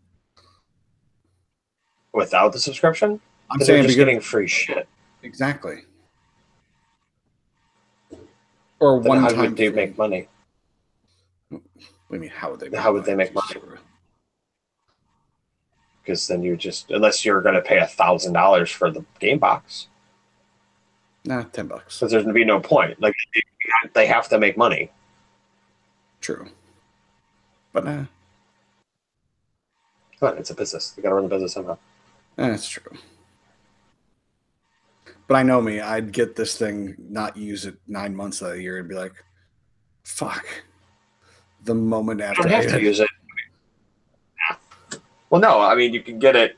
Without the subscription, I'm saying you're just getting free shit. Exactly. Or one time. How would they make money? What do you mean? How would they? How would they make money? Because then you just, unless you're going to pay $1,000 for the game box. Nah, $10. Because there's going to be no point. Like they have to make money. True. But nah. Come on, it's a business. You got to run the business somehow. That's true. But I know me. I'd get this thing, not use it 9 months of the year, and be like, "Fuck." The moment after, you don't have to use it. Yeah. Well, no. I mean, you can get it,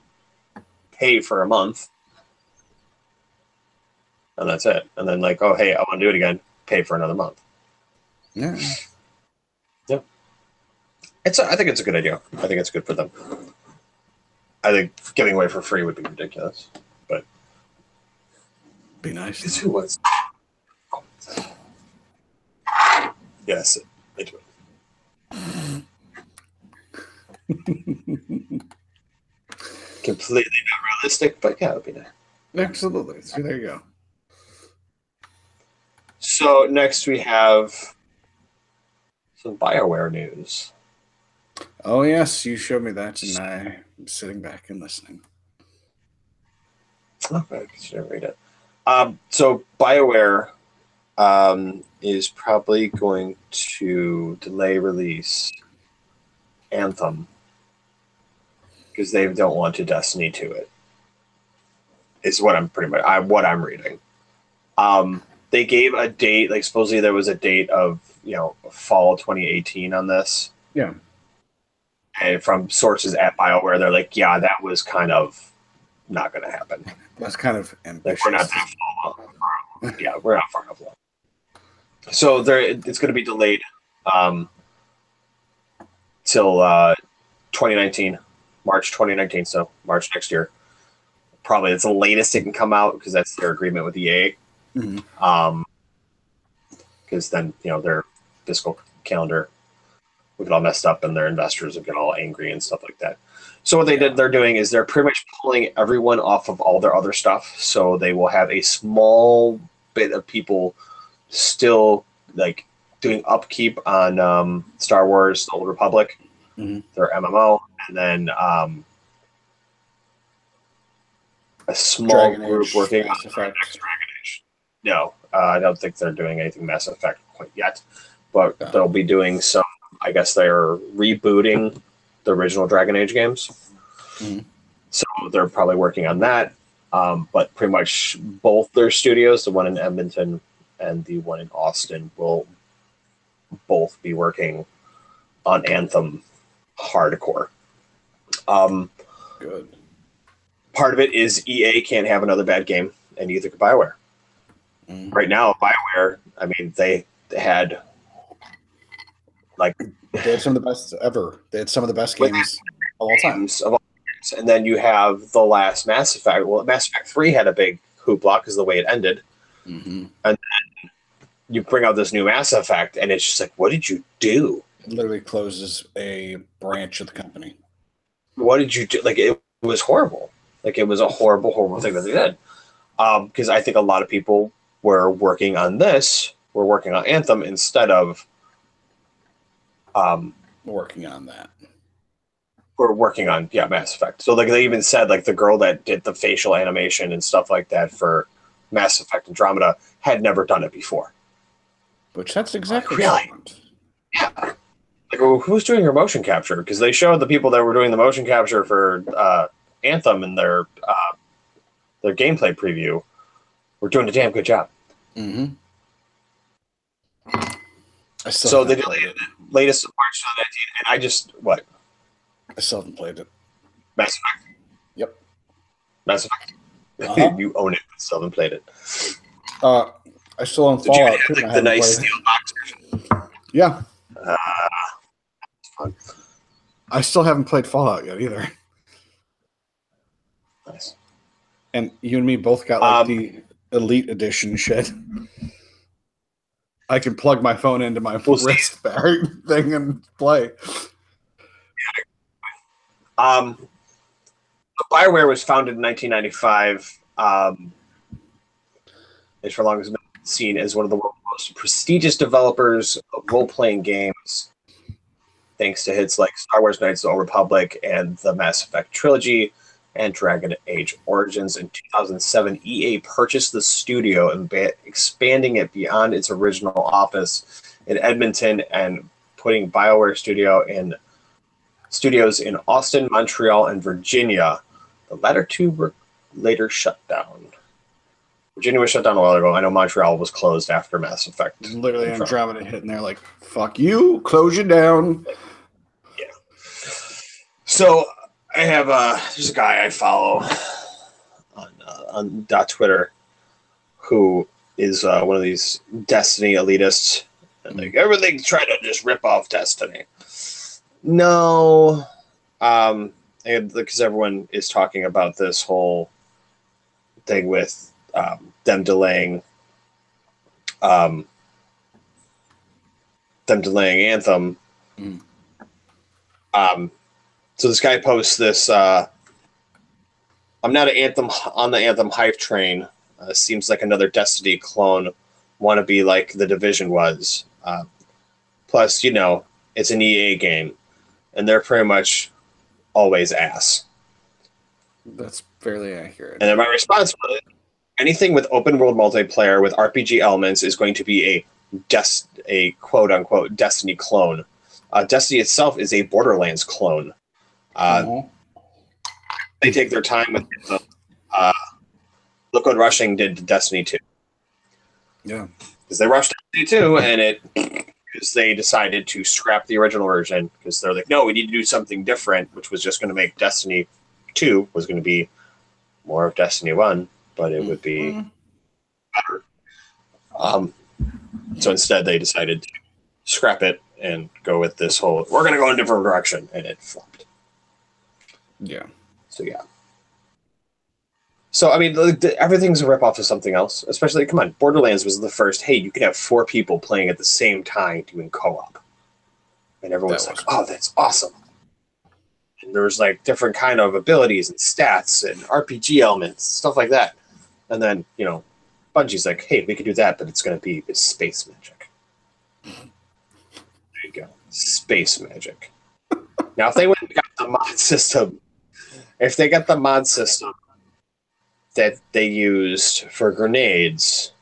pay for a month, and that's it. And then, like, oh, hey, I want to do it again. Pay for another month. Yeah. Yeah. I think it's a good idea. I think it's good for them. I think giving away for free would be ridiculous, but be nice. Guess who was? Yes, it would. Completely not realistic, but yeah, it would be nice. Absolutely. So there you go. So next we have some BioWare news. Oh yes, you showed me that, and I'm sitting back and listening. Okay, I should read it. So BioWare is probably going to delay release Anthem because they don't want to Destiny to it. Is what I'm what I'm reading. They gave a date, like supposedly there was a date of fall 2018 on this. Yeah. And from sources at BioWare, they're like, yeah, that was kind of not going to happen. That's kind of ambitious. Like, we're not that far. Yeah, we're not far enough along. So it's going to be delayed till 2019, March 2019. So March next year. Probably it's the latest it can come out because that's their agreement with EA. Mm-hmm. Because then their fiscal calendar will get all messed up and their investors will get all angry and stuff like that. So what they're doing is they're pretty much pulling everyone off of all their other stuff. So they will have a small bit of people still like doing upkeep on Star Wars: The Old Republic, their MMO, and then a small Dragon group Age, working Mass on Effect. next Dragon Age. No, I don't think they're doing anything Mass Effect quite yet, but they'll be doing some. I guess they're rebooting the original Dragon Age games, so they're probably working on that. But pretty much both their studios, the one in Edmonton and the one in Austin, will both be working on Anthem hardcore. Good. Part of it is EA can't have another bad game, and neither could BioWare. Right now, BioWare, I mean, they had like they had some of the best ever. They had some of the best games of all time. And then you have the last Mass Effect. Well, Mass Effect 3 had a big hoopla because of the way it ended. And then you bring out this new Mass Effect, and it's just like, what did you do? It literally closes a branch of the company. What did you do? Like, it was horrible. Like, it was a horrible, horrible thing that they did. Because I think a lot of people were working on this, were working on Anthem instead of working on that. We're working on Mass Effect. So like they even said like the girl that did the facial animation and stuff like that for Mass Effect Andromeda had never done it before. Which that's exactly really. Yeah. Like who's doing your motion capture? Because they showed the people that were doing the motion capture for Anthem in their gameplay preview were doing a damn good job. So they delayed it. Latest March 2019, and I still haven't played it. Mass Effect? Yep. Mass Effect? You own it, but still haven't played it. I still own Fallout. Did you have the nice steel box version? Yeah. It's fun. I still haven't played Fallout yet either. Nice. And you and me both got like the Elite Edition shit. I can plug my phone into my wristband thing and play. BioWare was founded in 1995. It's for long as been seen as one of the world's most prestigious developers of role-playing games, thanks to hits like Star Wars: Knights of the Old Republic and the Mass Effect trilogy and Dragon Age Origins. In 2007, EA purchased the studio and expanding it beyond its original office in Edmonton and putting BioWare studios in Austin, Montreal, and Virginia. The latter two were later shut down. Virginia was shut down a while ago. I know Montreal was closed after Mass Effect. Literally Andromeda hit, and they're like, fuck you, close you down. Yeah. So I have there's a guy I follow on Twitter who is one of these Destiny elitists. And like everything's trying to just rip off Destiny. No, because everyone is talking about this whole thing with them delaying Anthem. So this guy posts this. I'm not on the Anthem hype train. Seems like another Destiny clone. Want to be like the Division was. Plus, it's an EA game. And they're pretty much always ass. That's fairly accurate. And then my response was, anything with open world multiplayer with RPG elements is going to be a quote unquote Destiny clone. Destiny itself is a Borderlands clone. They take their time with look what Rushing did to Destiny 2. Yeah. Because they rushed Destiny 2 and it because they decided to scrap the original version because they're like, no, we need to do something different, which was just going to make Destiny 2 was going to be more of Destiny 1, but it would be better. So instead, they decided to scrap it and go with this whole, we're going to go in a different direction, and it flopped. Yeah. So, yeah. So, I mean, everything's a ripoff of something else. Especially, come on, Borderlands was the first, hey, you can have 4 people playing at the same time doing co-op. And everyone's like, oh, that's awesome. And there was, like, different kind of abilities and stats and RPG elements, stuff like that. And then, you know, Bungie's like, hey, we could do that, but it's going to be space magic. There you go. Space magic. Now, if they went and got the mod system, that they used for grenades,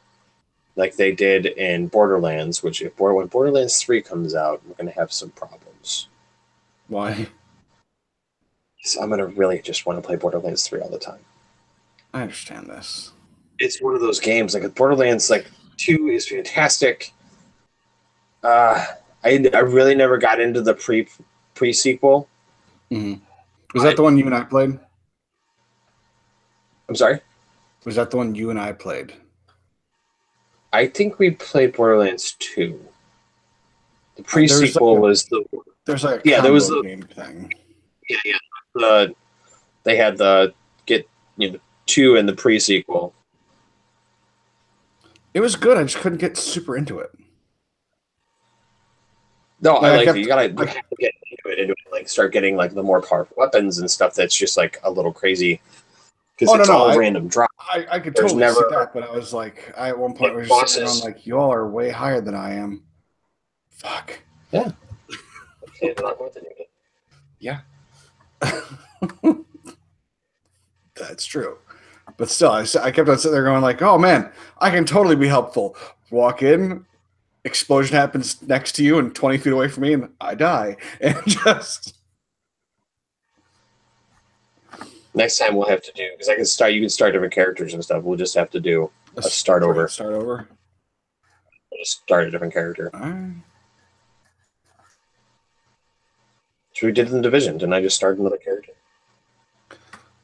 like they did in Borderlands, which when Borderlands 3 comes out, we're going to have some problems. Why? So I'm going to really just want to play Borderlands 3 all the time. I understand this. It's one of those games, like Borderlands 2 is fantastic. I really never got into the pre-sequel. Mm-hmm. Was that the one you and I played? I'm sorry? Was that the one you and I played? I think we played Borderlands 2. The pre-sequel was the... There's like a there was the game thing. Yeah. They had the 2 in the pre-sequel. It was good. I just couldn't get super into it. No, I like it. You gotta get into it, like start getting like the more powerful weapons and stuff. That's just like a little crazy because it's all random drop. I could totally see that, but I was like, at one point was just sitting around like, y'all are way higher than I am. Fuck. Yeah. Yeah. That's true. But still, I kept on sitting there going like, oh man, I can totally be helpful. Walk in, explosion happens next to you and 20 feet away from me, and I die. And just... Next time we'll have to do, because you can start different characters and stuff. We'll just have to do a start over. Start over? We'll just start a different character. All right. So we did in the Division. Didn't I just start another character?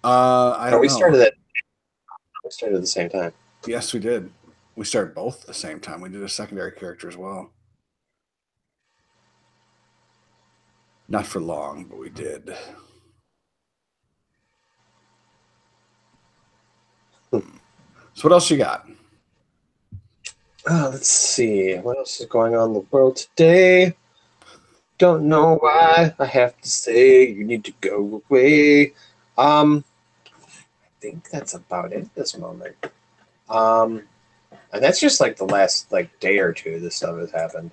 I don't know. We started at the same time. Yes, we did. We started both at the same time. We did a secondary character as well. Not for long, but we did. So what else you got? Let's see. What else is going on in the world today? Don't know why I have to say you need to go away. I think that's about it at this moment. And that's just like the last day or two this stuff has happened.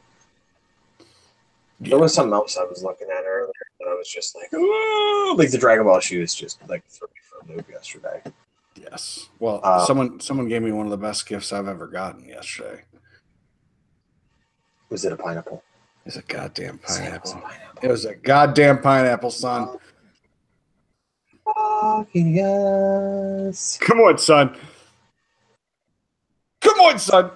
Yeah. There was something else I was looking at earlier that I was just like, ooh, like the Dragon Ball shoes just like threw me for a loop yesterday. Yes. Well, someone gave me one of the best gifts I've ever gotten yesterday. Was it a pineapple? It's a goddamn pineapple. It was a goddamn pineapple, son. Oh, yes. Come on, son. Come on, son.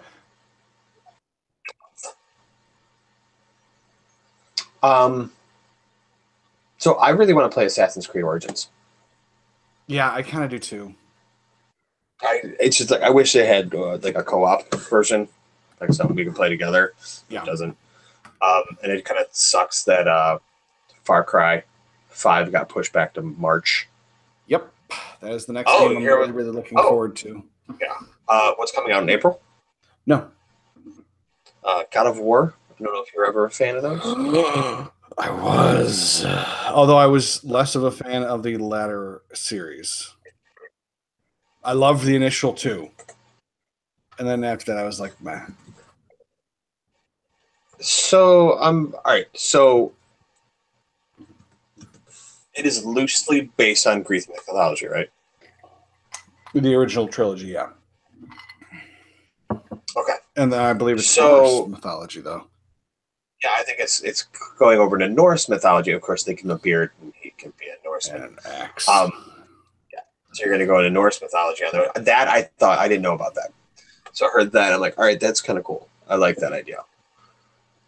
So I really want to play Assassin's Creed Origins. Yeah, I kind of do too. It's just like I wish they had like a co-op version, like something we can play together. Yeah, it doesn't. And it kind of sucks that Far Cry 5 got pushed back to March. Yep, that is the next game I'm really looking forward to. Yeah. What's coming out in April? No. God of War. I don't know if you're ever a fan of those. I was, although I was less of a fan of the latter series. I loved the initial 2, and then after that, I was like, meh. So all right. So it is loosely based on Greek mythology, right? The original trilogy, yeah. Okay. And then I believe it's Norse mythology, though. Yeah, I think it's going over to Norse mythology. Of course, they give him a beard, and he can be a Norseman. And an axe. Yeah. So you're going to go into Norse mythology. That I thought I didn't know about that. So I heard that. I'm like, all right, that's kind of cool. I like that idea.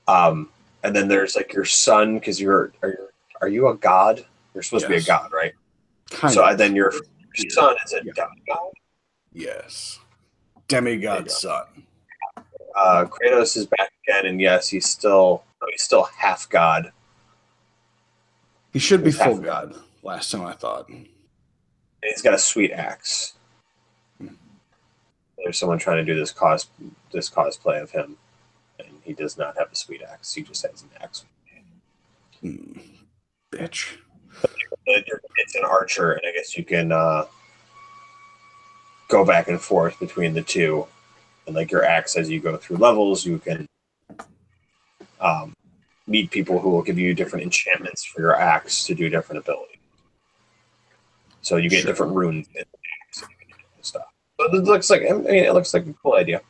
And then there's like your son, because are you a god? You're supposed to be a Yes. god, right? Kind So of. and then your son is a Yeah. demigod. Yes. There you Demigod go. son. Kratos is back again, and yes, he's still half god. He should be He's full half god. Last time I thought. and he's got a sweet axe. There's someone trying to do this cosplay of him, and he does not have a sweet axe. He just has an axe. Bitch. It's an archer, and I guess you can go back and forth between the two. And like your axe, as you go through levels, you can meet people who will give you different enchantments for your axe to do different abilities. So you get different runes in the axe and stuff. So it looks like a cool idea.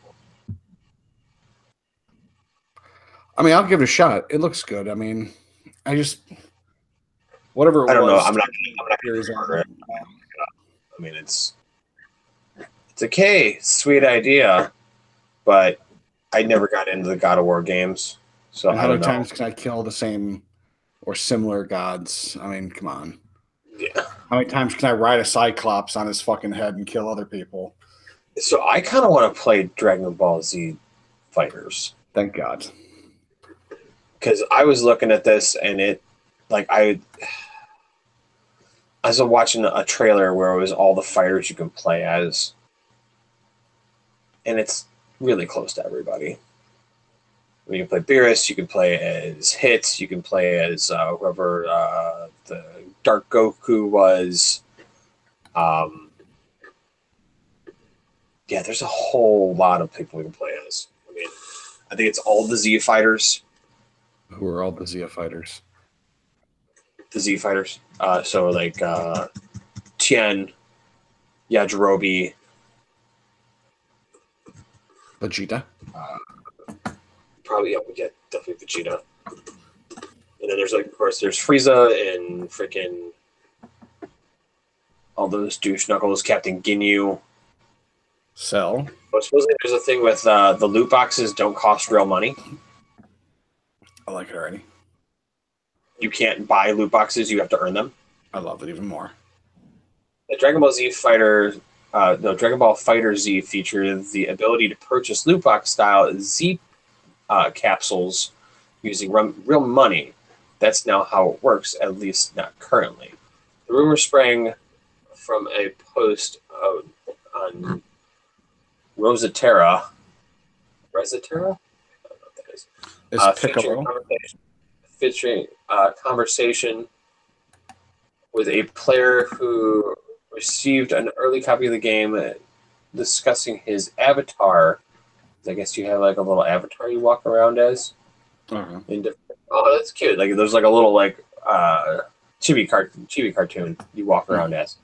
I mean, I'll give it a shot. It looks good. I mean, I just whatever it I don't know. was. I'm not gonna order it. I mean, it's okay, sweet idea, but I never got into the God of War games, so And I how don't many know. times can I kill the same or similar gods? I mean, come on. Yeah. How many times can I ride a Cyclops on his fucking head and kill other people? So I kind of want to play Dragon Ball Z Fighters Thank God. because I was looking at this and it, like I was watching a trailer where it was all the fighters you can play as, and it's really close to everybody. You can play Beerus, you can play as Hit, you can play as whoever the Dark Goku was. Yeah, there's a whole lot of people we can play as. I mean, I think it's all the Z fighters. Who are all the Zia fighters? The Z fighters. So like Tien, Yajirobe, Vegeta. probably we get definitely Vegeta. And then there's like, of course, there's Frieza and freaking all those douche knuckles, Captain Ginyu. Cell. But supposedly there's a thing with the loot boxes don't cost real money. I like it already. You can't buy loot boxes; you have to earn them. I love it even more. The Dragon Ball Z Fighter, the Dragon Ball Fighter Z features the ability to purchase loot box style Z capsules using real money. That's now how it works, at least not currently. The rumor sprang from a post on Rosatera. Resatera? I don't know what that is. Is Piccolo? Featuring conversation with a player who received an early copy of the game discussing his avatar. I guess you have like a little avatar you walk around as. Uh-huh. Oh, that's cute. Like there's like a little like chibi cartoon you walk around as.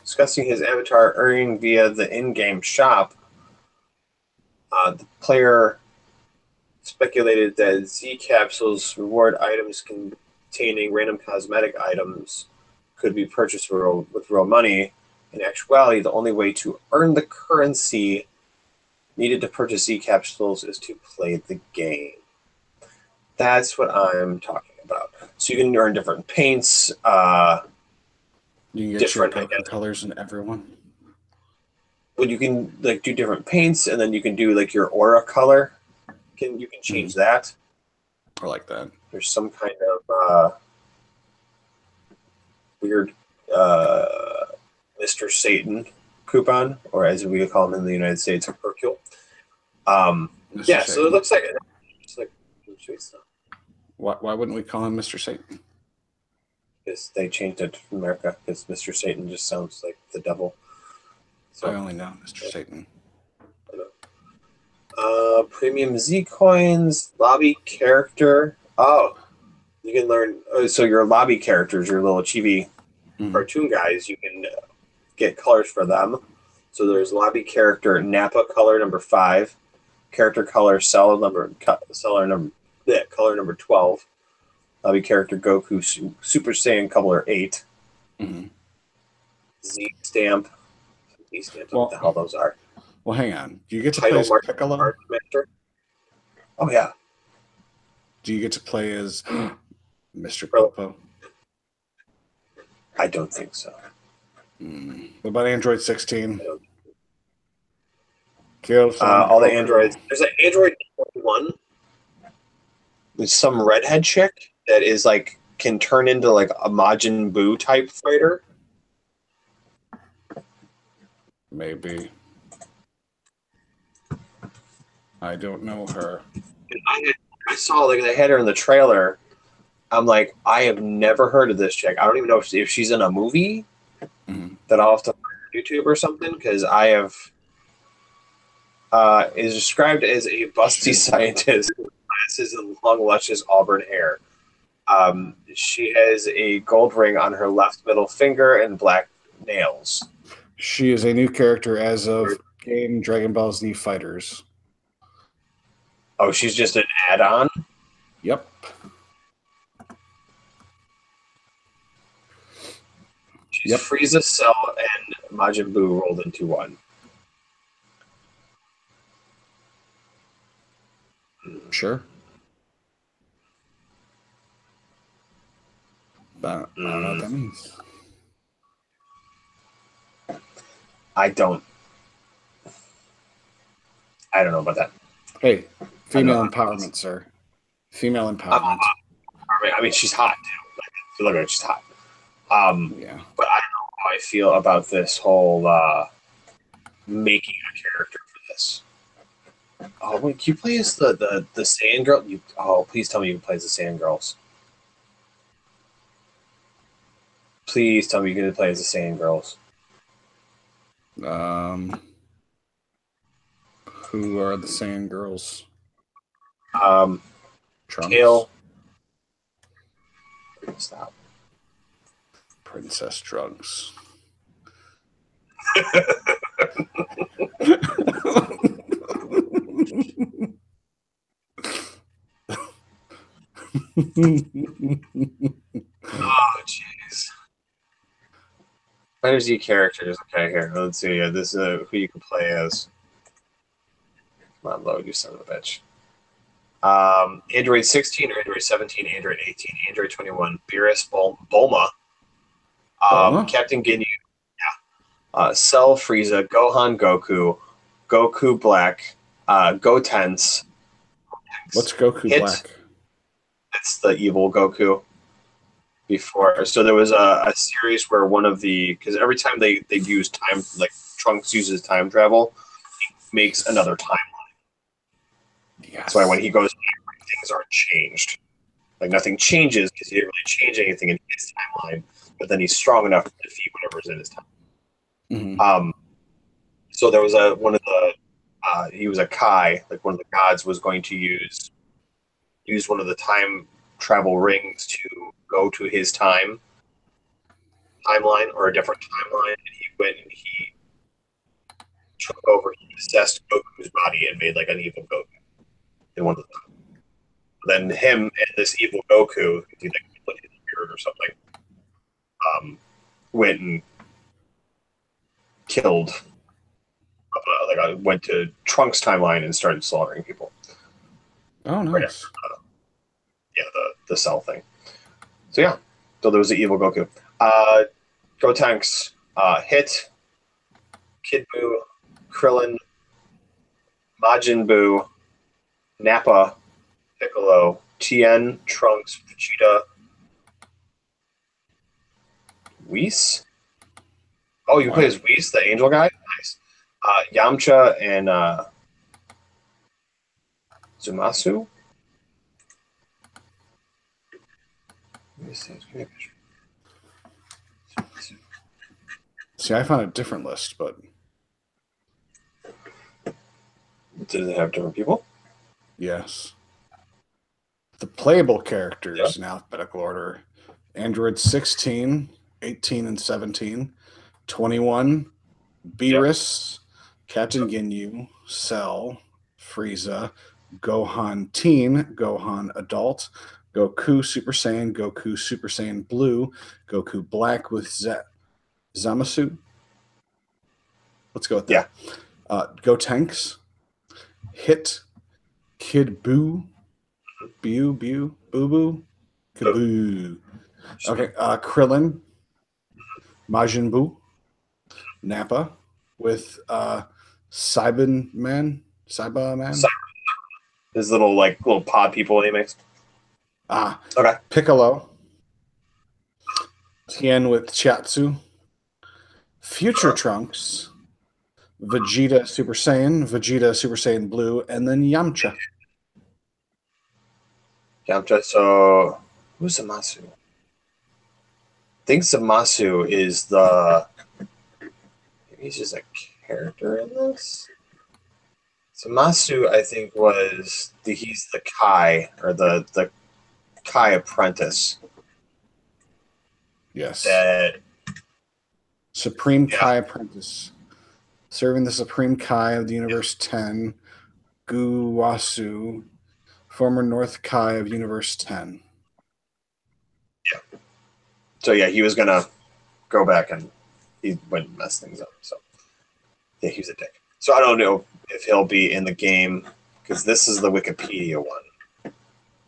Discussing his avatar earning via the in-game shop. The player speculated that Z capsules reward items containing random cosmetic items could be purchased with real money. In actuality, the only way to earn the currency needed to purchase Z capsules is to play the game. That's what I'm talking about. So you can earn different paints. You can get different your colors in everyone. Well, you can like do different paints, and then you can do like your aura color. You can change that. I like that. There's some kind of weird Mr. Satan coupon, or as we would call him in the United States, Hercule. Yeah, so it looks like it's like why wouldn't we call him Mr. Satan? Because they changed it in America. Because Mr. Satan just sounds like the devil. So I only know Mr. Satan. Premium Z coins, lobby character. Oh, you can learn. So your lobby characters, your little chibi cartoon guys, you can get colors for them. So there's lobby character Nappa color number 5, character color color number 12, lobby character Goku Super Saiyan color 8, Z stamp. What the hell those are? Well, hang on. Do you get to play Title as Piccolo? Master. Oh yeah, Do you get to play as Mr. Krillin. Popo? I don't think so. What about Android 16? Kill Son All the Goku. androids. There's an Android 21. There's some redhead chick that is like can turn into like a Majin Buu type fighter. Maybe. I don't know her. And I saw like they had her in the trailer. I'm like, I have never heard of this chick. I don't even know if she's in a movie that I'll have to find on YouTube or something because I have is described as a busty scientist with glasses and long, luscious auburn hair. She has a gold ring on her left middle finger and black nails. She is a new character as of game Dragon Ball Z Fighters. Oh, she's just an add-on? Yep. She's Frieza, Cell, and Majin Buu rolled into one. Sure. But I don't know what that means. I don't know about that. Hey, female empowerment, sir. Female empowerment. I mean, she's hot too. Like, if you look at her, she's hot. Yeah. But I don't know how I feel about this whole making a character for this. Oh, wait, can you play as the Sand Girl? Please tell me you can play as the Sand Girls. Please tell me you can play as the Sand Girls. Who are the Sand Girls? Trunks. Tail. Stop. Princess Trunks. Oh, jeez. Fighters Z characters. Okay, here. Let's see. This is who you can play as. Come on, load, you son of a bitch. Android 16, Android 17, Android 18, Android 21, Beerus, Bulma, Captain Ginyu, Cell, Frieza, Gohan, Goku Black, Gotenks. What's Goku Black? It's the evil Goku. Before, so there was a series where one of because every time they use time, like Trunks uses time travel, he makes another timeline. Yes. That's why when he goes back, things aren't changed. Like nothing changes because he didn't really change anything in his timeline. But then he's strong enough to defeat whatever's in his time. So there was one of the he was a Kai, like one of the gods was going to use one of the time travel rings to go to his timeline or a different timeline, and he went and he took over. He possessed Goku's body and made like an evil Goku in one of the. Then him and this evil Goku, he like put his spirit or something, went and killed. Went to Trunks' timeline and started slaughtering people. Oh, nice. Right after, the Cell thing. So yeah, so there was the evil Goku. Gotenks, Hit, Kid Buu, Krillin, Majin Buu, Nappa, Piccolo, Tien, Trunks, Vegeta, Whis. Oh, you play as Whis, the angel guy? Nice. Yamcha and Zumasu. See, I found a different list, but did it have different people? Yes. The playable characters in alphabetical order: Android 16, 18, and 17, 21, Beerus, Captain Ginyu, Cell, Frieza, Gohan Teen, Gohan Adult, Goku Super Saiyan Blue, Goku Black with Zamasu. Let's go with that. Go Tanks, Hit, Kid Boo, Boo, Boo, Kaboo. Okay, Krillin, Majin Buu, Nappa, with Saiba Man, His little pod people he makes. Okay. Piccolo, Tien with Chiatsu, Future Trunks, Vegeta Super Saiyan Blue, and then Yamcha. Yamcha. So who's Zamasu? I think Zamasu is he's just a character in this. Zamasu, I think, he's the Kai, or the Kai apprentice. Yes. That Supreme Kai apprentice. Serving the Supreme Kai of the Universe 10, Guwasu, former North Kai of Universe 10. Yeah. So yeah, he was gonna go back and he went and mess things up. So yeah, he was a dick. So I don't know if he'll be in the game because this is the Wikipedia one.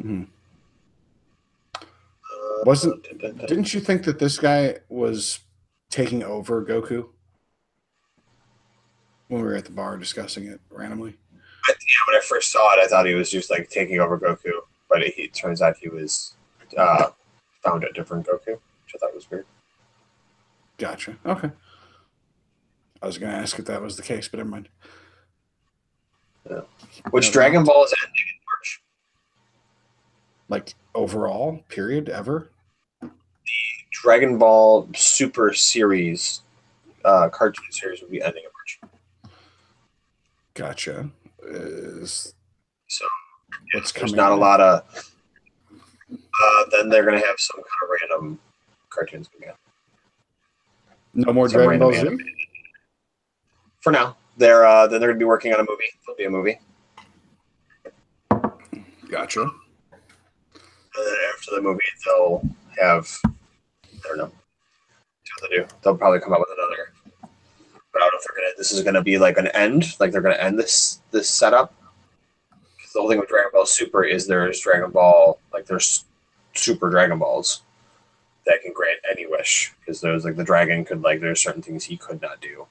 Mm-hmm. Didn't you think that this guy was taking over Goku when we were at the bar discussing it randomly? Yeah, when I first saw it, I thought he was just like taking over Goku, but it turns out he was found a different Goku, which I thought was weird. Gotcha. Okay. I was going to ask if that was the case, but never mind. Yeah. Which Dragon Ball is ending in March. Like overall, period, ever? The Dragon Ball Super Series cartoon series will be ending in March. Gotcha. So what's there's coming? Not a lot of. Then they're gonna have some kind of random cartoons again. No more Dragon Ball Z. For now, then they're gonna be working on a movie. There'll be a movie. Gotcha. And then after the movie, they'll have. I don't know. What they do. They'll probably come up with another. But I don't know if they're gonna. This is gonna be like an end. Like they're gonna end this setup. Because the whole thing with Dragon Ball Super is there's Dragon Ball, like there's Super Dragon Balls that can grant any wish. Because there's like the dragon could there's certain things he could not do.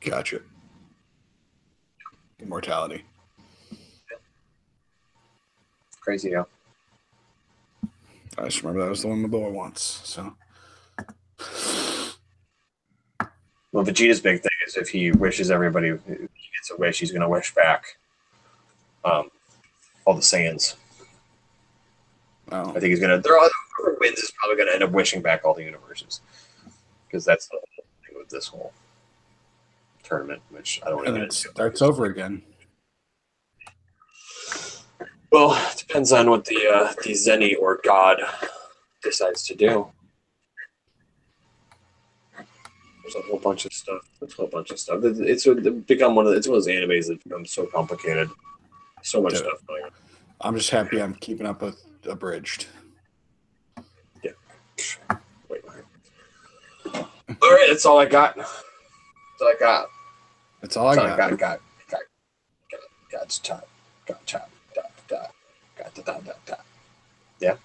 Gotcha. Immortality. Yeah. Crazy, yeah. I just remember that was the one the boy wants. So. Well, Vegeta's big thing is if he wishes everybody, if he gets a wish, he's going to wish back all the Saiyans. Oh. I think he's going to. Whoever wins is probably going to end up wishing back all the universes, because that's the whole thing with this whole tournament, which I don't want to. And it starts over again. Well, it depends on what the Zeni or God decides to do. There's a whole bunch of stuff. It's become one of those animes that becomes so complicated. So much stuff going on. I'm just happy I'm keeping up with Abridged. Yeah. Wait. All right, that's all I got. That's all I got. Got. Yeah.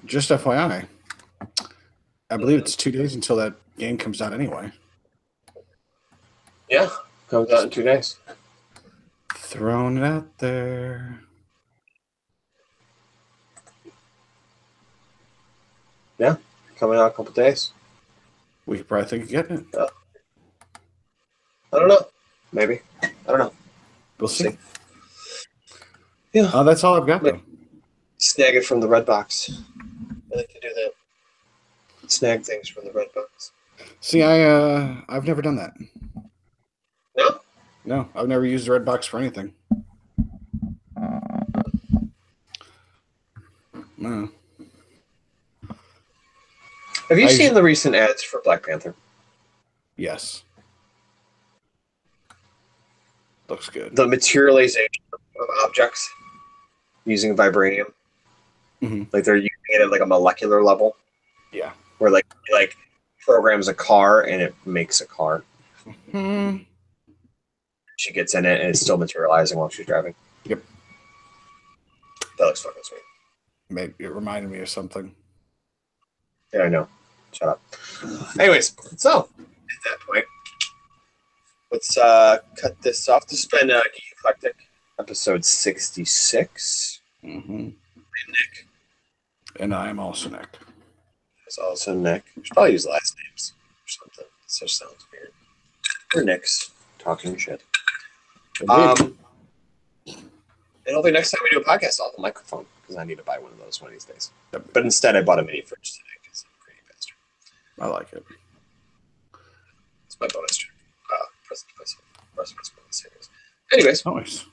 Just FYI, I believe it's 2 days until that game comes out anyway. Yeah, comes out in 2 days. Throwing it out there. Yeah, coming out a couple days. We could probably think of getting it. I don't know. Maybe. I don't know. We'll see. Yeah. That's all I've got, though. Snag it from the red box. I like to do that. Snag things from the red box. See, I've never done that. No? No, I've never used the red box for anything. No. Have you seen the recent ads for Black Panther? Yes. Looks good. The materialization of objects using vibranium. Mm-hmm. Like they're using it at like a molecular level. Yeah. Where like programs a car and it makes a car. Mm-hmm. She gets in it and it's still materializing while she's driving. Yep. That looks fucking sweet. It reminded me of something. Yeah, I know. Shut up. Anyways, so at that point, let's cut this off. This has been Geek Eclectic, episode 66. Mm-hmm. I'm Nick. And I am also Nick. There's also Nick. We should probably use last names or something. This just sounds weird. We're Nick's talking shit. And hopefully next time we do a podcast, I'll have a microphone because I need to buy one of those one of these days. But instead, I bought a mini fridge today because I'm a crazy bastard. I like it. It's my bonus check. Bonus. Anyways. Nice.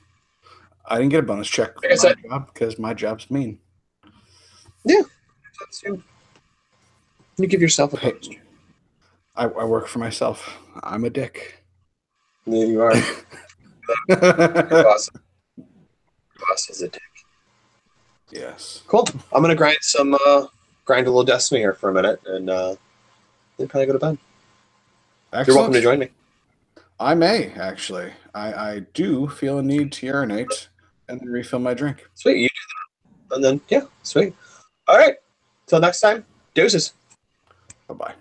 I didn't get a bonus check for Like I said, my job because my job's mean. Yeah. You give yourself a bonus check. I work for myself. I'm a dick. Yeah, you are. Your boss is a dick. Yes. Cool. I'm gonna grind a little Destiny here for a minute, and then probably go to bed. Excellent. You're welcome to join me. I may actually. I do feel a need to urinate and then refill my drink. Sweet, you do that, and then yeah, sweet. All right. Till next time. Deuces. Bye-bye.